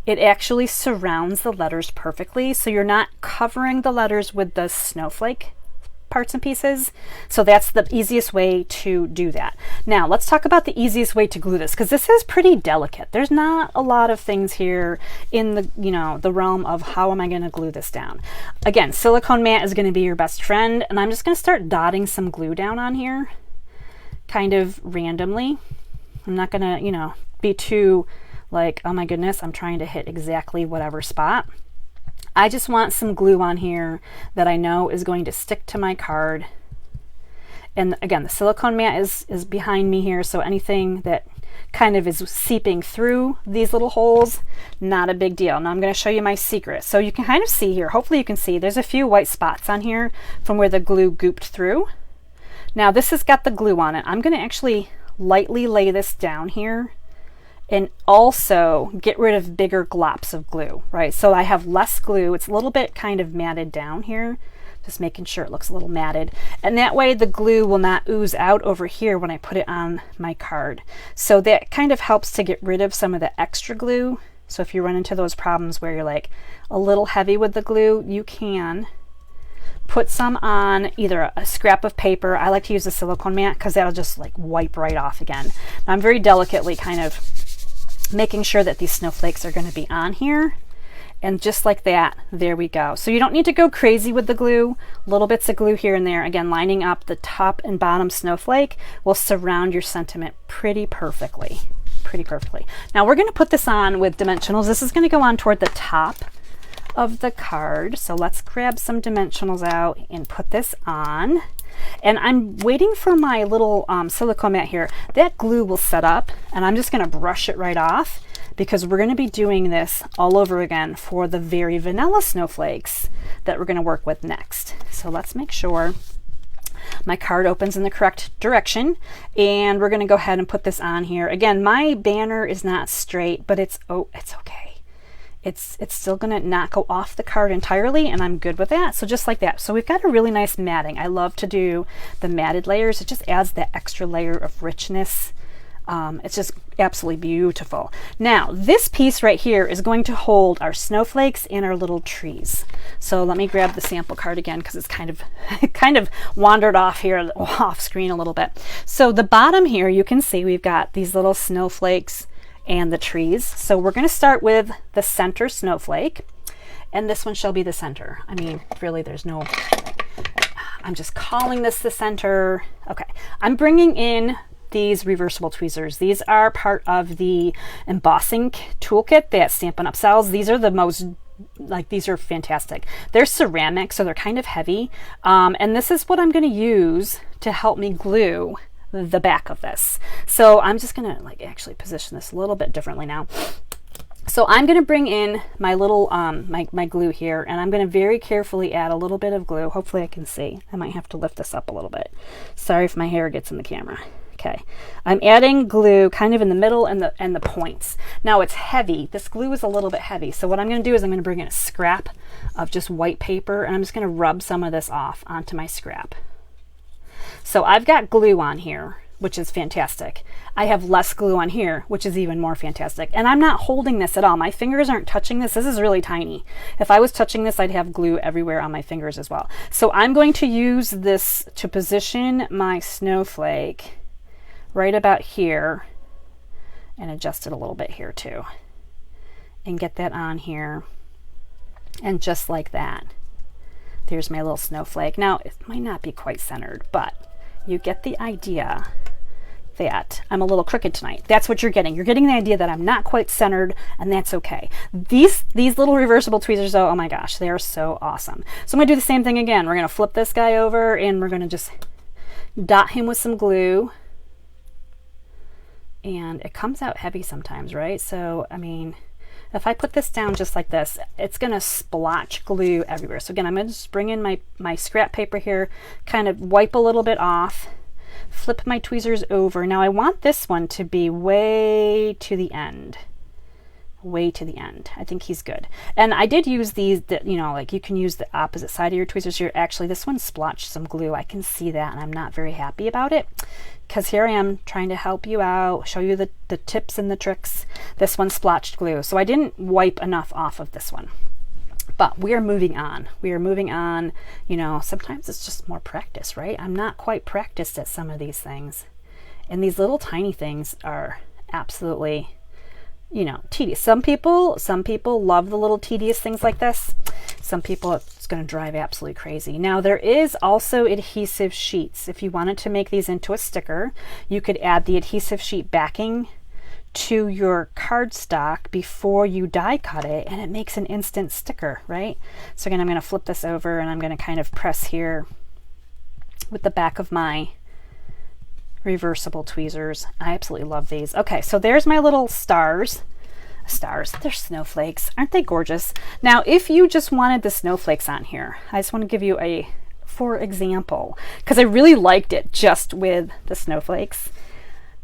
it actually surrounds the letters perfectly. So you're not covering the letters with the snowflake parts and pieces. So that's the easiest way to do that. Now let's talk about the easiest way to glue this, because this is pretty delicate. There's not a lot of things here in the, you know, the realm of how am I going to glue this down. Again, silicone mat is going to be your best friend, and I'm just going to start dotting some glue down on here kind of randomly. I'm not going to, you know, be too like, oh my goodness, I'm trying to hit exactly whatever spot. I just want some glue on here that I know is going to stick to my card. And again, the silicone mat is behind me here, so anything that kind of is seeping through these little holes, not a big deal. Now I'm going to show you my secret. So you can kind of see here, hopefully you can see, there's a few white spots on here from where the glue gooped through. Now this has got the glue on it. I'm going to actually lightly lay this down here and also get rid of bigger glops of glue, right? So I have less glue. It's a little bit kind of matted down here, just making sure it looks a little matted. And that way the glue will not ooze out over here when I put it on my card. So that kind of helps to get rid of some of the extra glue. So if you run into those problems where you're like a little heavy with the glue, you can put some on either a scrap of paper. I like to use a silicone mat because that'll just like wipe right off again. Now I'm very delicately kind of making sure that these snowflakes are going to be on here, and just like that, there we go. So you don't need to go crazy with the glue. Little bits of glue here and there. Again, lining up the top and bottom snowflake will surround your sentiment pretty perfectly. Now we're going to put this on with dimensionals. This is going to go on toward the top of the card. So let's grab some dimensionals out and put this on. And I'm waiting for my little silicone mat here. That glue will set up, and I'm just going to brush it right off because we're going to be doing this all over again for the very vanilla snowflakes that we're going to work with next. So let's make sure my card opens in the correct direction, and we're going to go ahead and put this on here. Again, my banner is not straight, but it's okay. It's still going to not go off the card entirely, and I'm good with that. So just like that. So we've got a really nice matting. I love to do the matted layers. It just adds that extra layer of richness. It's just absolutely beautiful. Now, this piece right here is going to hold our snowflakes and our little trees. So let me grab the sample card again because it's kind of wandered off here, off screen a little bit. So the bottom here, you can see we've got these little snowflakes and the trees. So we're going to start with the center snowflake, and this one shall be the center. I mean, really, there's no, I'm just calling this the center. Okay, I'm bringing in these reversible tweezers. These are part of the embossing toolkit that Stampin' Up sells. These are the most, like, these are fantastic. They're ceramic, so they're kind of heavy. And this is what I'm going to use to help me glue the back of this. So I'm just going to like actually position this a little bit differently now. So I'm going to bring in my little my glue here, and I'm going to very carefully add a little bit of glue. Hopefully I can see. I might have to lift this up a little bit. Sorry if my hair gets in the camera. Okay, I'm adding glue kind of in the middle and the points. Now it's heavy. This glue is a little bit heavy. So what I'm going to do is I'm going to bring in a scrap of just white paper, and I'm just going to rub some of this off onto my scrap. So I've got glue on here, which is fantastic. I have less glue on here, which is even more fantastic. And I'm not holding this at all. My fingers aren't touching this. This is really tiny. If I was touching this, I'd have glue everywhere on my fingers as well. So I'm going to use this to position my snowflake right about here and adjust it a little bit here too. And get that on here. And just like that, there's my little snowflake. Now, it might not be quite centered, but you get the idea that I'm a little crooked tonight. That's what you're getting. You're getting the idea that I'm not quite centered, and that's okay. These little reversible tweezers, though, oh my gosh, they are so awesome. So I'm going to do the same thing again. We're going to flip this guy over, and we're going to just dot him with some glue. And it comes out heavy sometimes, right? So, I mean, if I put this down just like this, it's going to splotch glue everywhere. So again, I'm going to just bring in my scrap paper here, kind of wipe a little bit off, flip my tweezers over. Now I want this one to be way to the end. Way to the end. I think he's good. And I did use these, you know, like you can use the opposite side of your tweezers here. Actually, this one splotched some glue. I can see that, and I'm not very happy about it because here I am trying to help you out, show you the tips and the tricks. This one splotched glue. So I didn't wipe enough off of this one. But we are moving on. We are moving on. You know, sometimes it's just more practice, right? I'm not quite practiced at some of these things. And these little tiny things are absolutely, you know, tedious. Some people love the little tedious things like this. Some people it's going to drive absolutely crazy. Now there is also adhesive sheets. If you wanted to make these into a sticker, you could add the adhesive sheet backing to your cardstock before you die cut it, and it makes an instant sticker, right? So again, I'm going to flip this over, and I'm going to kind of press here with the back of my reversible tweezers. I absolutely love these. Okay, so there's my little stars. They're snowflakes. Aren't they gorgeous? Now, if you just wanted the snowflakes on here, I just want to give you a for example, because I really liked it just with the snowflakes.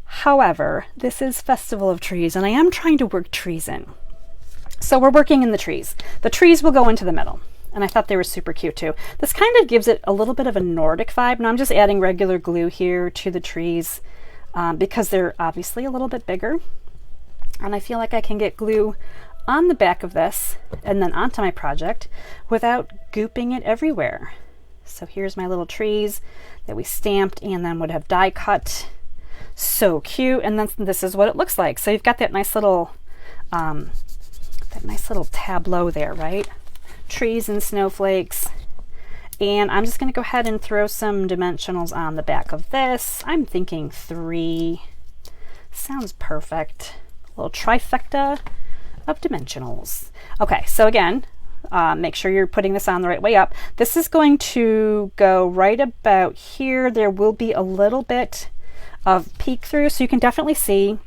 However, this is Festival of Trees, and I am trying to work trees in. So we're working in the trees. The trees will go into the middle. And I thought they were super cute too. This kind of gives it a little bit of a Nordic vibe. Now I'm just adding regular glue here to the trees because they're obviously a little bit bigger. And I feel like I can get glue on the back of this and then onto my project without gooping it everywhere. So here's my little trees that we stamped and then would have die cut. So cute. And then this is what it looks like. So you've got that nice little tableau there, right? Trees and snowflakes. And I'm just going to go ahead and throw some dimensionals on the back of this. I'm thinking 3. Sounds perfect. A little trifecta of dimensionals. Okay, so again, Make sure you're putting this on the right way up. This is going to go right about here. There will be a little bit of peek through, so you can definitely see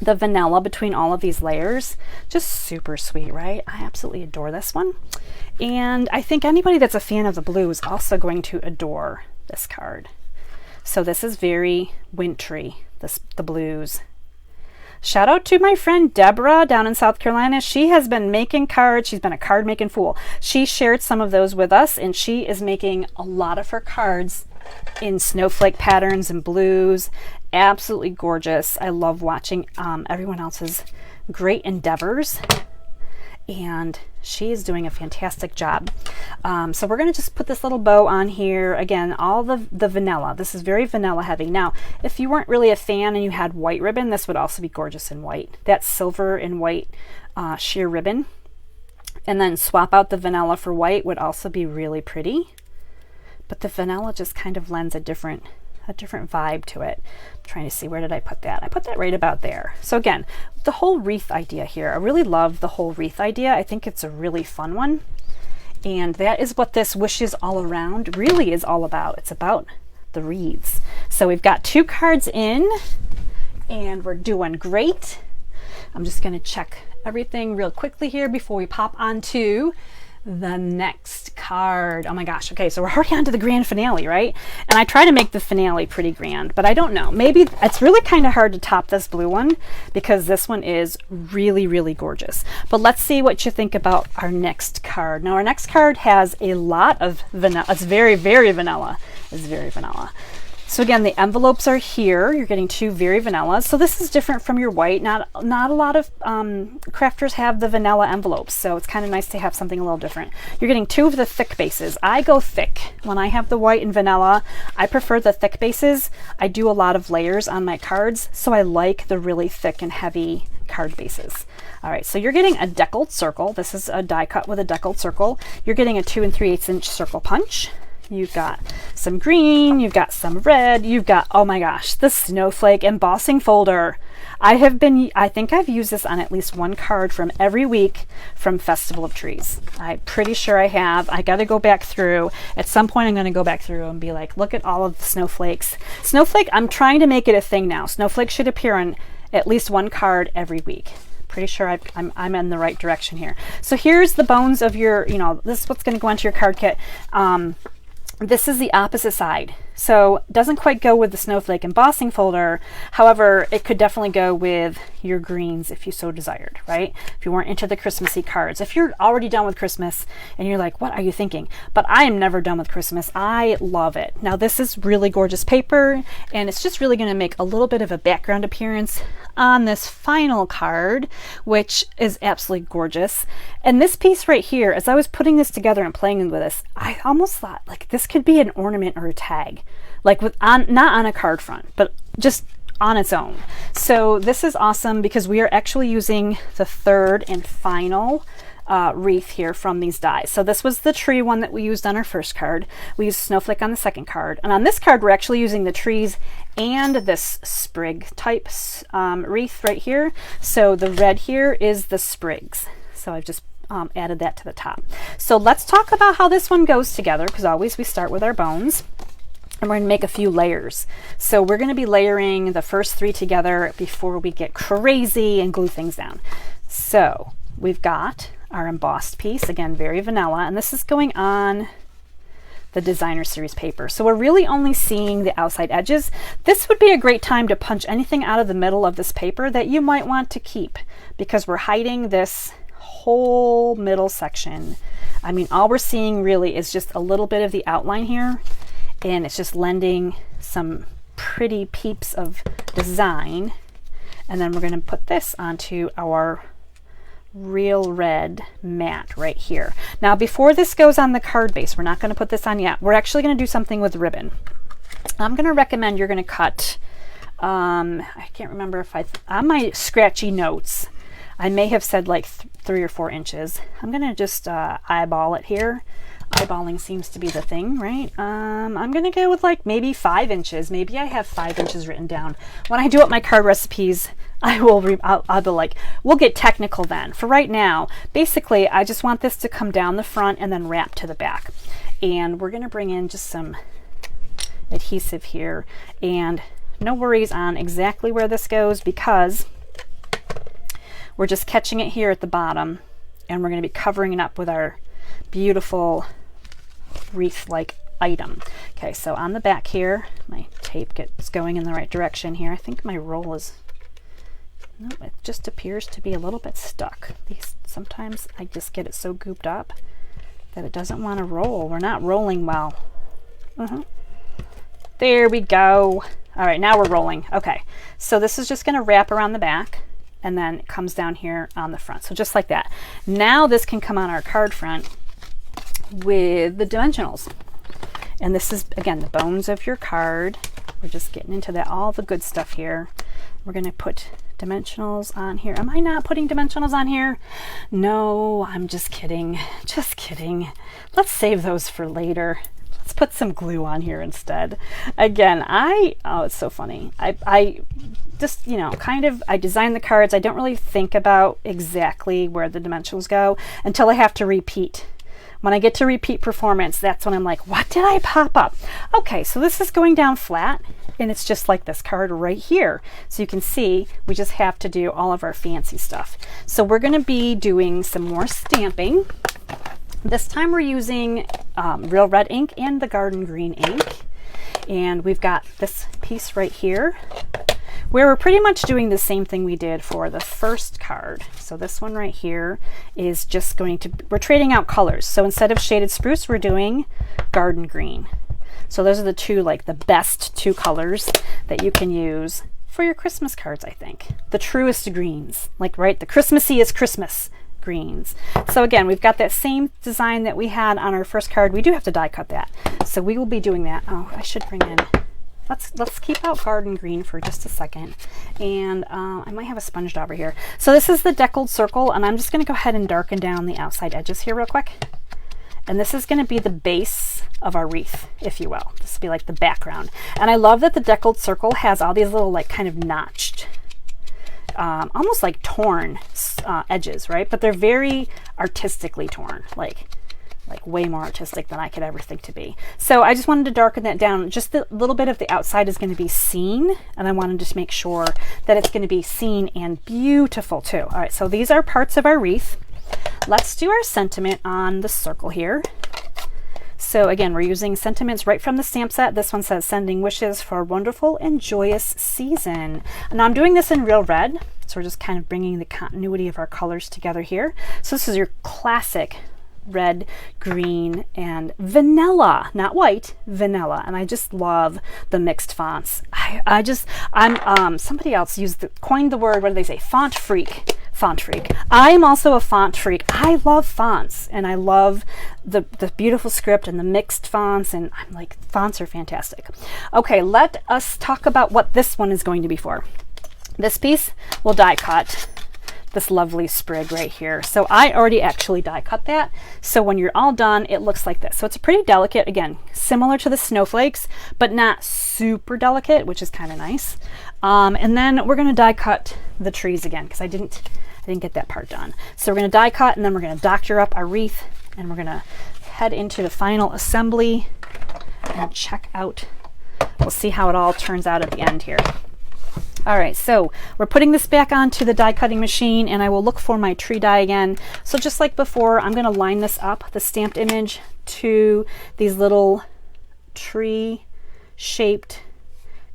the vanilla between all of these layers. Just super sweet, right? I absolutely adore this one. And I think anybody that's a fan of the blue is also going to adore this card. So this is very wintry, the blues. Shout out to my friend Deborah down in South Carolina. She has been making cards. She's been a card making fool. She shared some of those with us, and she is making a lot of her cards in snowflake patterns and blues. Absolutely gorgeous. I love watching everyone else's great endeavors, and she is doing a fantastic job. So we're going to just put this little bow on here. Again, all the vanilla. This is very vanilla heavy. Now, if you weren't really a fan and you had white ribbon, this would also be gorgeous in white. That silver and white sheer ribbon, and then swap out the vanilla for white would also be really pretty. But the vanilla just kind of lends a different vibe to it. I'm trying to see, where did I put that? I put that right about there. So again, the whole wreath idea here, I really love the whole wreath idea. I think it's a really fun one. And that is what this Wishes All Around really is all about. It's about the wreaths. So we've got 2 cards in, and we're doing great. I'm just going to check everything real quickly here before we pop onto the next card. Oh my gosh. Okay, so we're already on to the grand finale, right? And I try to make the finale pretty grand, but I don't know. Maybe it's really kind of hard to top this blue one, because this one is really, really gorgeous. But let's see what you think about our next card. Now, our next card has a lot of vanilla. It's very, very vanilla. It's very vanilla. So again, the envelopes are here. You're getting 2 very vanilla. So this is different from your white. Not a lot of crafters have the vanilla envelopes, so it's kind of nice to have something a little different. You're getting 2 of the thick bases. I go thick. When I have the white and vanilla, I prefer the thick bases. I do a lot of layers on my cards, so I like the really thick and heavy card bases. All right, so you're getting a deckled circle. This is a die cut with a deckled circle. You're getting a 2 3/8 inch circle punch. You've got some green, you've got some red, you've got, oh my gosh, the snowflake embossing folder. I think I've used this on at least 1 card from every week from Festival of Trees. I'm pretty sure I have. I got to go back through. At some point, I'm going to go back through and be like, look at all of the snowflakes. Snowflake, I'm trying to make it a thing now. Snowflake should appear on at least 1 card every week. Pretty sure I'm in the right direction here. So here's the bones of your, this is what's going to go onto your card kit. This is the opposite side. So it doesn't quite go with the snowflake embossing folder. However, it could definitely go with your greens if you so desired, right? If you weren't into the Christmassy cards. If you're already done with Christmas and you're like, what are you thinking? But I am never done with Christmas. I love it. Now this is really gorgeous paper, and it's just really going to make a little bit of a background appearance on this final card, which is absolutely gorgeous. And this piece right here, as I was putting this together and playing with this, I almost thought like this could be an ornament or a tag, like not on a card front, but just on its own. So this is awesome because we are actually using the 3rd and final wreath here from these dies. So this was the tree one that we used on our first card. We used snowflake on the second card, and on this card we're actually using the trees and this sprig type wreath right here. So the red here is the sprigs. So I've just added that to the top. So let's talk about how this one goes together, because always we start with our bones. And we're going to make a few layers. So we're going to be layering the first 3 together before we get crazy and glue things down. So we've got our embossed piece, again, very vanilla, and this is going on the designer series paper. So we're really only seeing the outside edges. This would be a great time to punch anything out of the middle of this paper that you might want to keep, because we're hiding this whole middle section. I mean, all we're seeing really is just a little bit of the outline here, and it's just lending some pretty peeps of design. And then we're going to put this onto our real red mat right here. Now, before this goes on the card base, we're not going to put this on yet. We're actually going to do something with ribbon. I'm going to recommend you're going to cut, I can't remember if on my scratchy notes, I may have said like 3 or 4 inches. I'm going to just eyeball it here. Eyeballing seems to be the thing, right? I'm going to go with like maybe 5 inches. Maybe I have 5 inches written down. When I do up my card recipes, I'll be like, we'll get technical then. For right now, basically, I just want this to come down the front and then wrap to the back. And we're going to bring in just some adhesive here, and no worries on exactly where this goes because we're just catching it here at the bottom, and we're going to be covering it up with our beautiful wreath-like item. Okay, so on the back here, my tape gets going in the right direction here. I think my roll is, no, it just appears to be a little bit stuck. Sometimes I just get it so gooped up that it doesn't want to roll. We're not rolling well. There we go. All right, now we're rolling. Okay, so this is just going to wrap around the back, and then it comes down here on the front. So just like that. Now this can come on our card front with the dimensionals. And this is, again, the bones of your card. We're just getting into that, all the good stuff here. We're going to put dimensionals on here. Am I not putting dimensionals on here? No, I'm just kidding. Just kidding. Let's save those for later. Let's put some glue on here instead. Again, oh, it's so funny. I just, you know, I design the cards. I don't really think about exactly where the dimensionals go until I have to repeat. When I get to repeat performance, that's when I'm like, what did I pop up? Okay, so this is going down flat, and it's just like this card right here. So you can see we just have to do all of our fancy stuff. So we're going to be doing some more stamping. This time we're using Real Red ink and the Garden Green ink. And we've got this piece right here where we're pretty much doing the same thing we did for the first card. So this one right here is just going to, we're trading out colors. So instead of shaded spruce, we're doing garden green. So those are the two, like the best two colors that you can use for your Christmas cards, I think. The truest greens, like, right, the Christmassiest Christmas greens. So again, we've got that same design that we had on our first card. We do have to die cut that. So we will be doing that. Oh, I should bring in, let's keep out garden green for just a second. And I might have a sponge dauber here. So this is the deckled circle, and I'm just going to go ahead and darken down the outside edges here real quick. And this is going to be the base of our wreath, if you will. This will be like the background. And I love that the deckled circle has all these little, like, kind of notched, almost like torn edges, right? But they're very artistically torn, like way more artistic than I could ever think to be. So I just wanted to darken that down. Just a little bit of the outside is going to be seen, and I wanted to make sure that it's going to be seen and beautiful too. All right, so these are parts of our wreath. Let's do our sentiment on the circle here. So again, we're using sentiments right from the stamp set. This one says, sending wishes for a wonderful and joyous season. And I'm doing this in Real Red, so we're just kind of bringing the continuity of our colors together here. So this is your classic red, green, and vanilla, not white, vanilla. And I just love the mixed fonts. Somebody else coined the word, what do they say? Font freak. Font freak. I am also a font freak. I love fonts, and I love the beautiful script and the mixed fonts, and I'm like, fonts are fantastic. Okay, let us talk about what this one is going to be for. This piece will die cut this lovely sprig right here. So I already actually die cut that. So when you're all done, it looks like this. So it's a pretty delicate, again, similar to the snowflakes, but not super delicate, which is kind of nice. And then we're going to die cut the trees again, because I didn't get that part done. So we're going to die cut, and then we're going to doctor up our wreath, and we're going to head into the final assembly and check out. We'll see how it all turns out at the end here. All right, so we're putting this back onto the die cutting machine, and I will look for my tree die again. So just like before, I'm going to line this up, the stamped image, to these little tree shaped,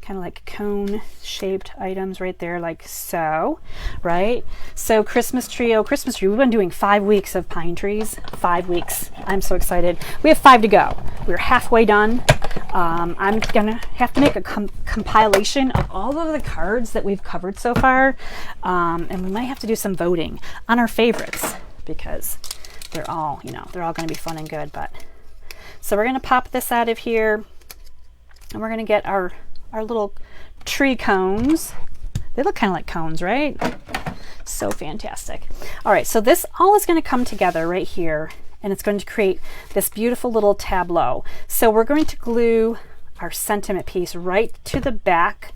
kind of like cone shaped items right there, like so, right? So Christmas tree, oh Christmas tree, we've been doing 5 weeks of pine trees. 5 weeks. I'm so excited. We have 5 to go. We're halfway done. I'm gonna have to make a compilation of all of the cards that we've covered so far, and we might have to do some voting on our favorites, because they're all, they're all going to be fun and good. But so we're going to pop this out of here, and we're going to get our little tree cones. They look kind of like cones, right? So fantastic. All right, so this all is going to come together right here, and it's going to create this beautiful little tableau. So we're going to glue our sentiment piece right to the back,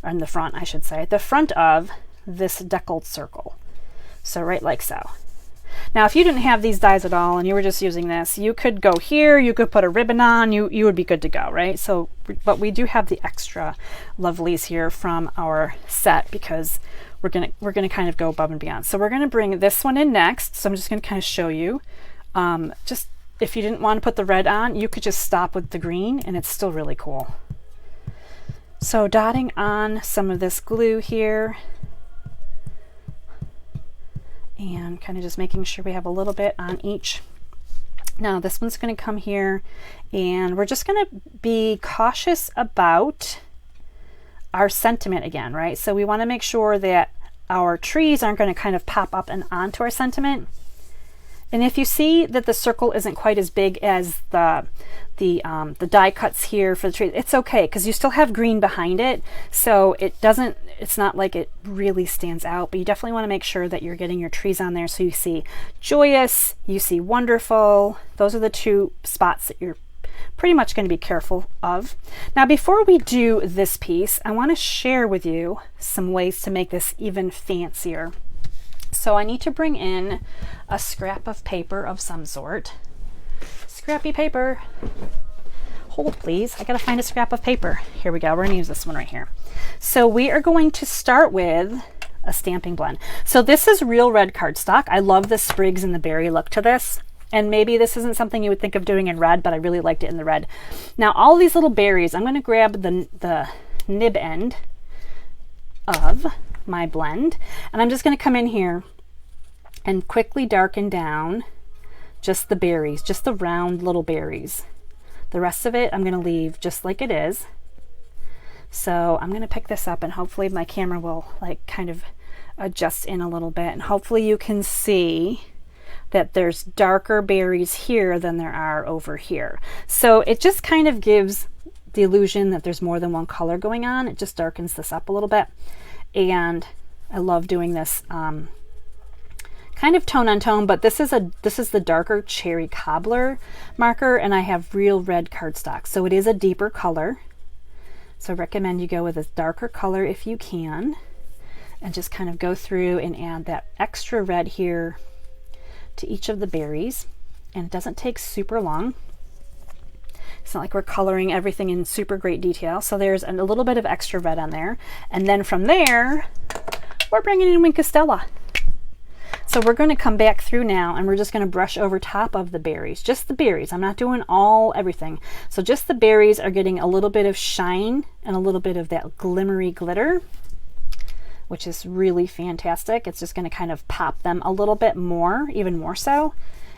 or in the front, I should say, the front of this deckled circle. So right like so. Now, if you didn't have these dies at all and you were just using this, you could go here, you could put a ribbon on, you would be good to go, right? So, but we do have the extra lovelies here from our set because we're gonna kind of go above and beyond. So we're gonna bring this one in next. So I'm just gonna kind of show you. Just if you didn't want to put the red on, you could just stop with the green and it's still really cool. So dotting on some of this glue here and kind of just making sure we have a little bit on each. Now this one's going to come here and we're just going to be cautious about our sentiment again, right? So we want to make sure that our trees aren't going to kind of pop up and onto our sentiment. And if you see that the circle isn't quite as big as the die cuts here for the tree, it's okay because you still have green behind it. So it's not like it really stands out, but you definitely want to make sure that you're getting your trees on there. So you see joyous, you see wonderful. Those are the two spots that you're pretty much going to be careful of. Now, before we do this piece, I want to share with you some ways to make this even fancier. So I need to bring in a scrap of paper of some sort. Scrappy paper. Hold please, I gotta find a scrap of paper. Here we go, we're gonna use this one right here. So we are going to start with a stamping blend. So this is real red cardstock. I love the sprigs and the berry look to this. And maybe this isn't something you would think of doing in red, but I really liked it in the red. Now all these little berries, I'm gonna grab the nib end of my blend and I'm just going to come in here and quickly darken down just the berries, just the round little berries. The rest of it I'm going to leave just like it is. So I'm going to pick this up and hopefully my camera will like kind of adjust in a little bit and hopefully you can see that there's darker berries here than there are over here. So it just kind of gives the illusion that there's more than one color going on. It just darkens this up a little bit. And I love doing this kind of tone on tone, but this is the darker cherry cobbler marker and I have real red cardstock. So it is a deeper color. So I recommend you go with a darker color if you can and just kind of go through and add that extra red here to each of the berries. And it doesn't take super long. It's not like we're coloring everything in super great detail. So there's a little bit of extra red on there. And then from there, we're bringing in Wink of Stella. So we're going to come back through now and we're just going to brush over top of the berries, just the berries. I'm not doing everything. So just the berries are getting a little bit of shine and a little bit of that glimmery glitter, which is really fantastic. It's just going to kind of pop them a little bit more, even more so.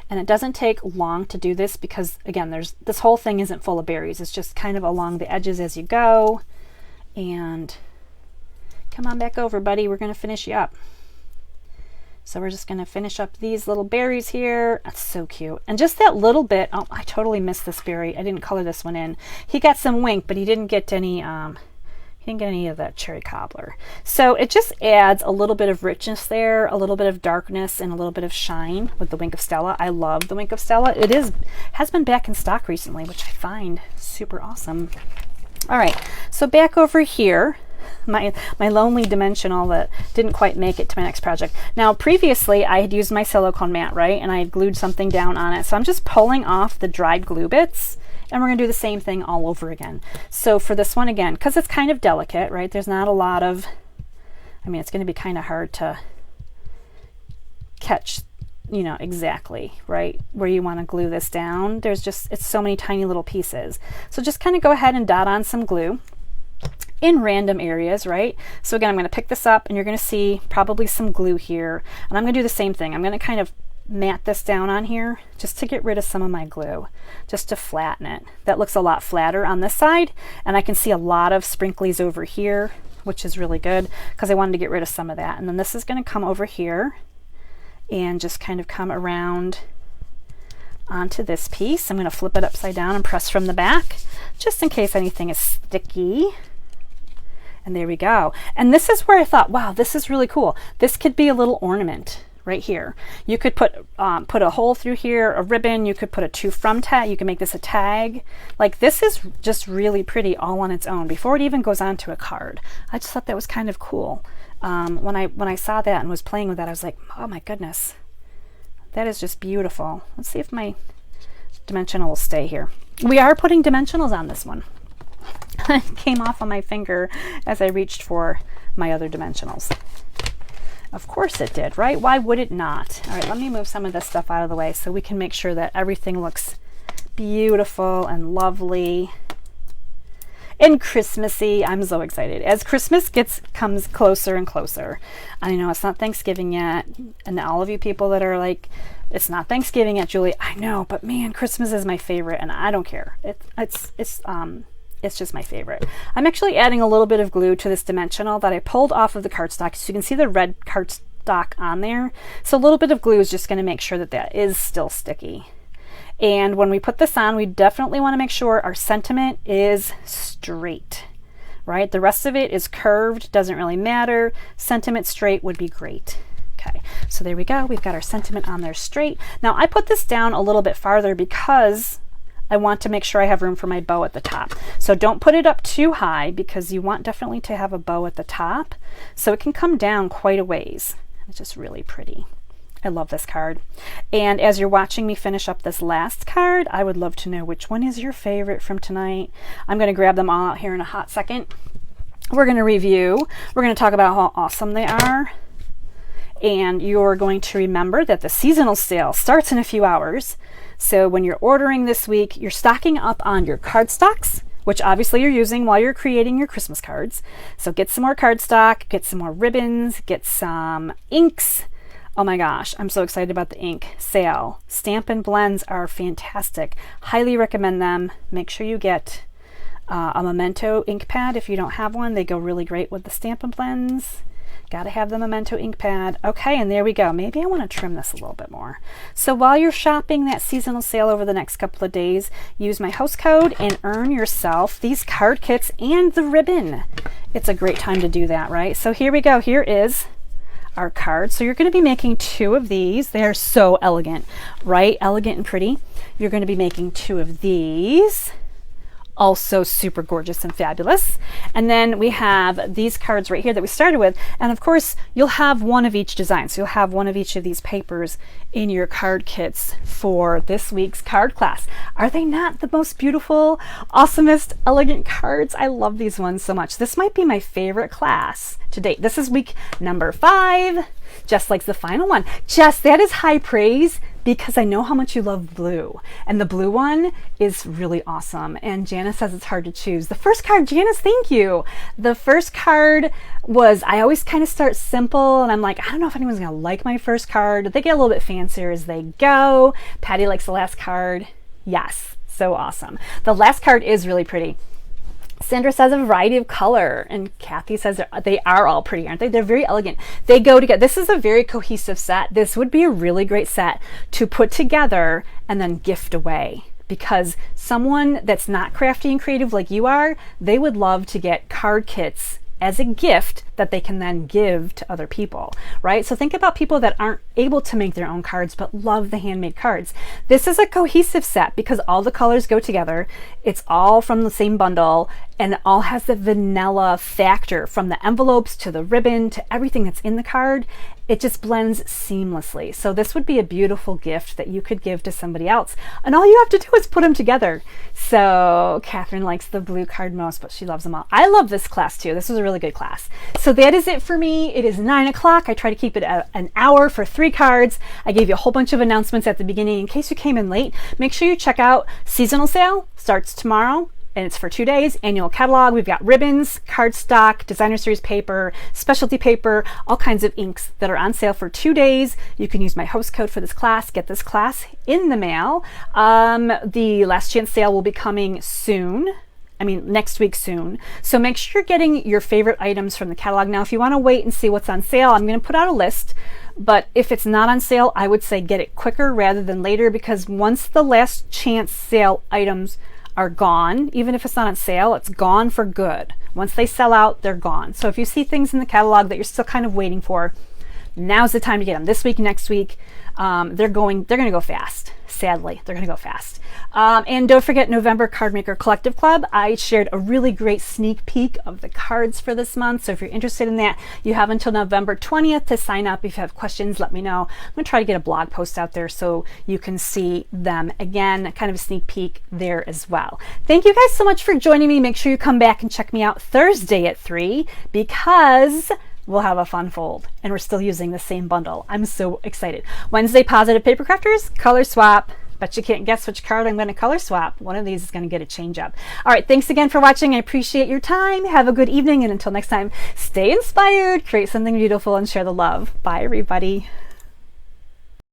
And it doesn't take long to do this because again, this whole thing isn't full of berries. It's just kind of along the edges as you go. And come on back over, buddy. We're going to finish you up. So we're just going to finish up these little berries here. That's so cute. And just that little bit. Oh, I totally missed this berry. I didn't color this one in. He got some Wink, but he didn't get any of that cherry cobbler. So it just adds a little bit of richness there, a little bit of darkness and a little bit of shine with the Wink of Stella. I love the Wink of Stella. It has been back in stock recently, which I find super awesome. All right, so back over here, my lonely dimensional that didn't quite make it to my next project. Now previously I had used my silicone mat, right? And I had glued something down on it. So I'm just pulling off the dried glue bits and we're going to do the same thing all over again. So for this one again, because it's kind of delicate, right? There's not a lot of, it's going to be kind of hard to catch, exactly, right? Where you want to glue this down. It's so many tiny little pieces. So just kind of go ahead and dot on some glue in random areas, right? So again, I'm going to pick this up and you're going to see probably some glue here. And I'm going to do the same thing. I'm going to kind of mat this down on here just to get rid of some of my glue, just to flatten it. That looks a lot flatter on this side, and I can see a lot of sprinklies over here, which is really good because I wanted to get rid of some of that. And then this is going to come over here and just kind of come around onto this piece. I'm going to flip it upside down and press from the back just in case anything is sticky. And there we go. And this is where I thought, wow, this is really cool. This could be a little ornament right here. You could put a hole through here, a ribbon. You could put a to from tag. You can make this a tag. Like, this is just really pretty all on its own before it even goes onto a card. I just thought that was kind of cool. When I saw that and was playing with that, I was like, oh my goodness, that is just beautiful. Let's see if my dimensional will stay here. We are putting dimensionals on this one. It came off on my finger as I reached for my other dimensionals. Of course it did, right? Why would it not? All right, let me move some of this stuff out of the way so we can make sure that everything looks beautiful and lovely and Christmassy. I'm so excited. As Christmas comes closer and closer. I know it's not Thanksgiving yet, and all of you people that are like, it's not Thanksgiving yet, Julie. I know, but man, Christmas is my favorite, and I don't care. It's just my favorite. I'm actually adding a little bit of glue to this dimensional that I pulled off of the cardstock, so you can see the red cardstock on there. So a little bit of glue is just going to make sure that that is still sticky. And when we put this on, we definitely want to make sure our sentiment is straight, right? The rest of it is curved, doesn't really matter. Sentiment straight would be great. Okay, so there we go. We've got our sentiment on there straight. Now I put this down a little bit farther because I want to make sure I have room for my bow at the top. So don't put it up too high because you want definitely to have a bow at the top so it can come down quite a ways. It's just really pretty. I love this card. And as you're watching me finish up this last card, I would love to know which one is your favorite from tonight. I'm going to grab them all out here in a hot second. We're going to review. We're going to talk about how awesome they are. And you're going to remember that the seasonal sale starts in a few hours. So when you're ordering this week, you're stocking up on your cardstocks, which obviously you're using while you're creating your Christmas cards. So get some more cardstock, get some more ribbons, get some inks. Oh my gosh, I'm so excited about the ink sale. Stampin' Blends are fantastic. Highly recommend them. Make sure you get a Memento ink pad if you don't have one. They go really great with the Stampin' Blends. Gotta have the Memento ink pad. Okay, and there we go. Maybe I want to trim this a little bit more. So while you're shopping that seasonal sale over the next couple of days, use my host code and earn yourself these card kits and the ribbon. It's a great time to do that, right? So here we go. Here is our card. So you're going to be making 2 of these. They're so elegant, right? Elegant and pretty. You're going to be making 2 of these. Also super gorgeous and fabulous. And then we have these cards right here that we started with. And of course, you'll have one of each design. So you'll have one of each of these papers in your card kits for this week's card class. Are they not the most beautiful, awesomest, elegant cards? I love these ones so much. This might be my favorite class to date. This is week number 5, just like the final one. Jess, that is high praise because I know how much you love blue. And the blue one is really awesome. And Janice says it's hard to choose. The first card, Janice, thank you. The first card was, I always kind of start simple and I'm like, I don't know if anyone's gonna like my first card. They get a little bit fancier as they go. Patty likes the last card. Yes, so awesome. The last card is really pretty. Sandra says a variety of color, and Kathy says they are all pretty, aren't they? They're very elegant. They go together. This is a very cohesive set. This would be a really great set to put together and then gift away, because someone that's not crafty and creative like you are, they would love to get card kits as a gift that they can then give to other people, right? So think about people that aren't able to make their own cards but love the handmade cards. This is a cohesive set because all the colors go together. It's all from the same bundle and it all has the vanilla factor, from the envelopes to the ribbon to everything that's in the card. It just blends seamlessly. So this would be a beautiful gift that you could give to somebody else. And all you have to do is put them together. So Catherine likes the blue card most, but she loves them all. I love this class too. This was a really good class. So that is it for me. It is 9 o'clock. I try to keep it an hour for 3 cards. I gave you a whole bunch of announcements at the beginning in case you came in late. Make sure you check out seasonal sale. Starts tomorrow. And it's for 2 days. Annual catalog. We've got ribbons, cardstock, designer series paper, specialty paper, all kinds of inks that are on sale for 2 days. You can use my host code for this class. Get this class in the mail. The last chance sale will be coming soon. Next week soon. So make sure you're getting your favorite items from the catalog. Now, if you want to wait and see what's on sale, I'm going to put out a list. But if it's not on sale, I would say get it quicker rather than later, because once the last chance sale items are gone, even if it's not on sale, it's gone for good. Once they sell out, they're gone. So if you see things in the catalog that you're still kind of waiting for, Now's the time to get them. This week, next week, they're going to go fast. Sadly, they're going to go fast. And don't forget November Card Maker Collective Club. I shared a really great sneak peek of the cards for this month. So if you're interested in that, you have until November 20th to sign up. If you have questions, let me know. I'm going to try to get a blog post out there so you can see them again, kind of a sneak peek there as well. Thank you guys so much for joining me. Make sure you come back and check me out Thursday at 3 because we'll have a fun fold and we're still using the same bundle. I'm so excited. Wednesday, Positive Paper Crafters, color swap. Bet you can't guess which card I'm going to color swap. One of these is going to get a change up. All right, thanks again for watching. I appreciate your time. Have a good evening, and until next time, stay inspired, create something beautiful, and share the love. Bye, everybody.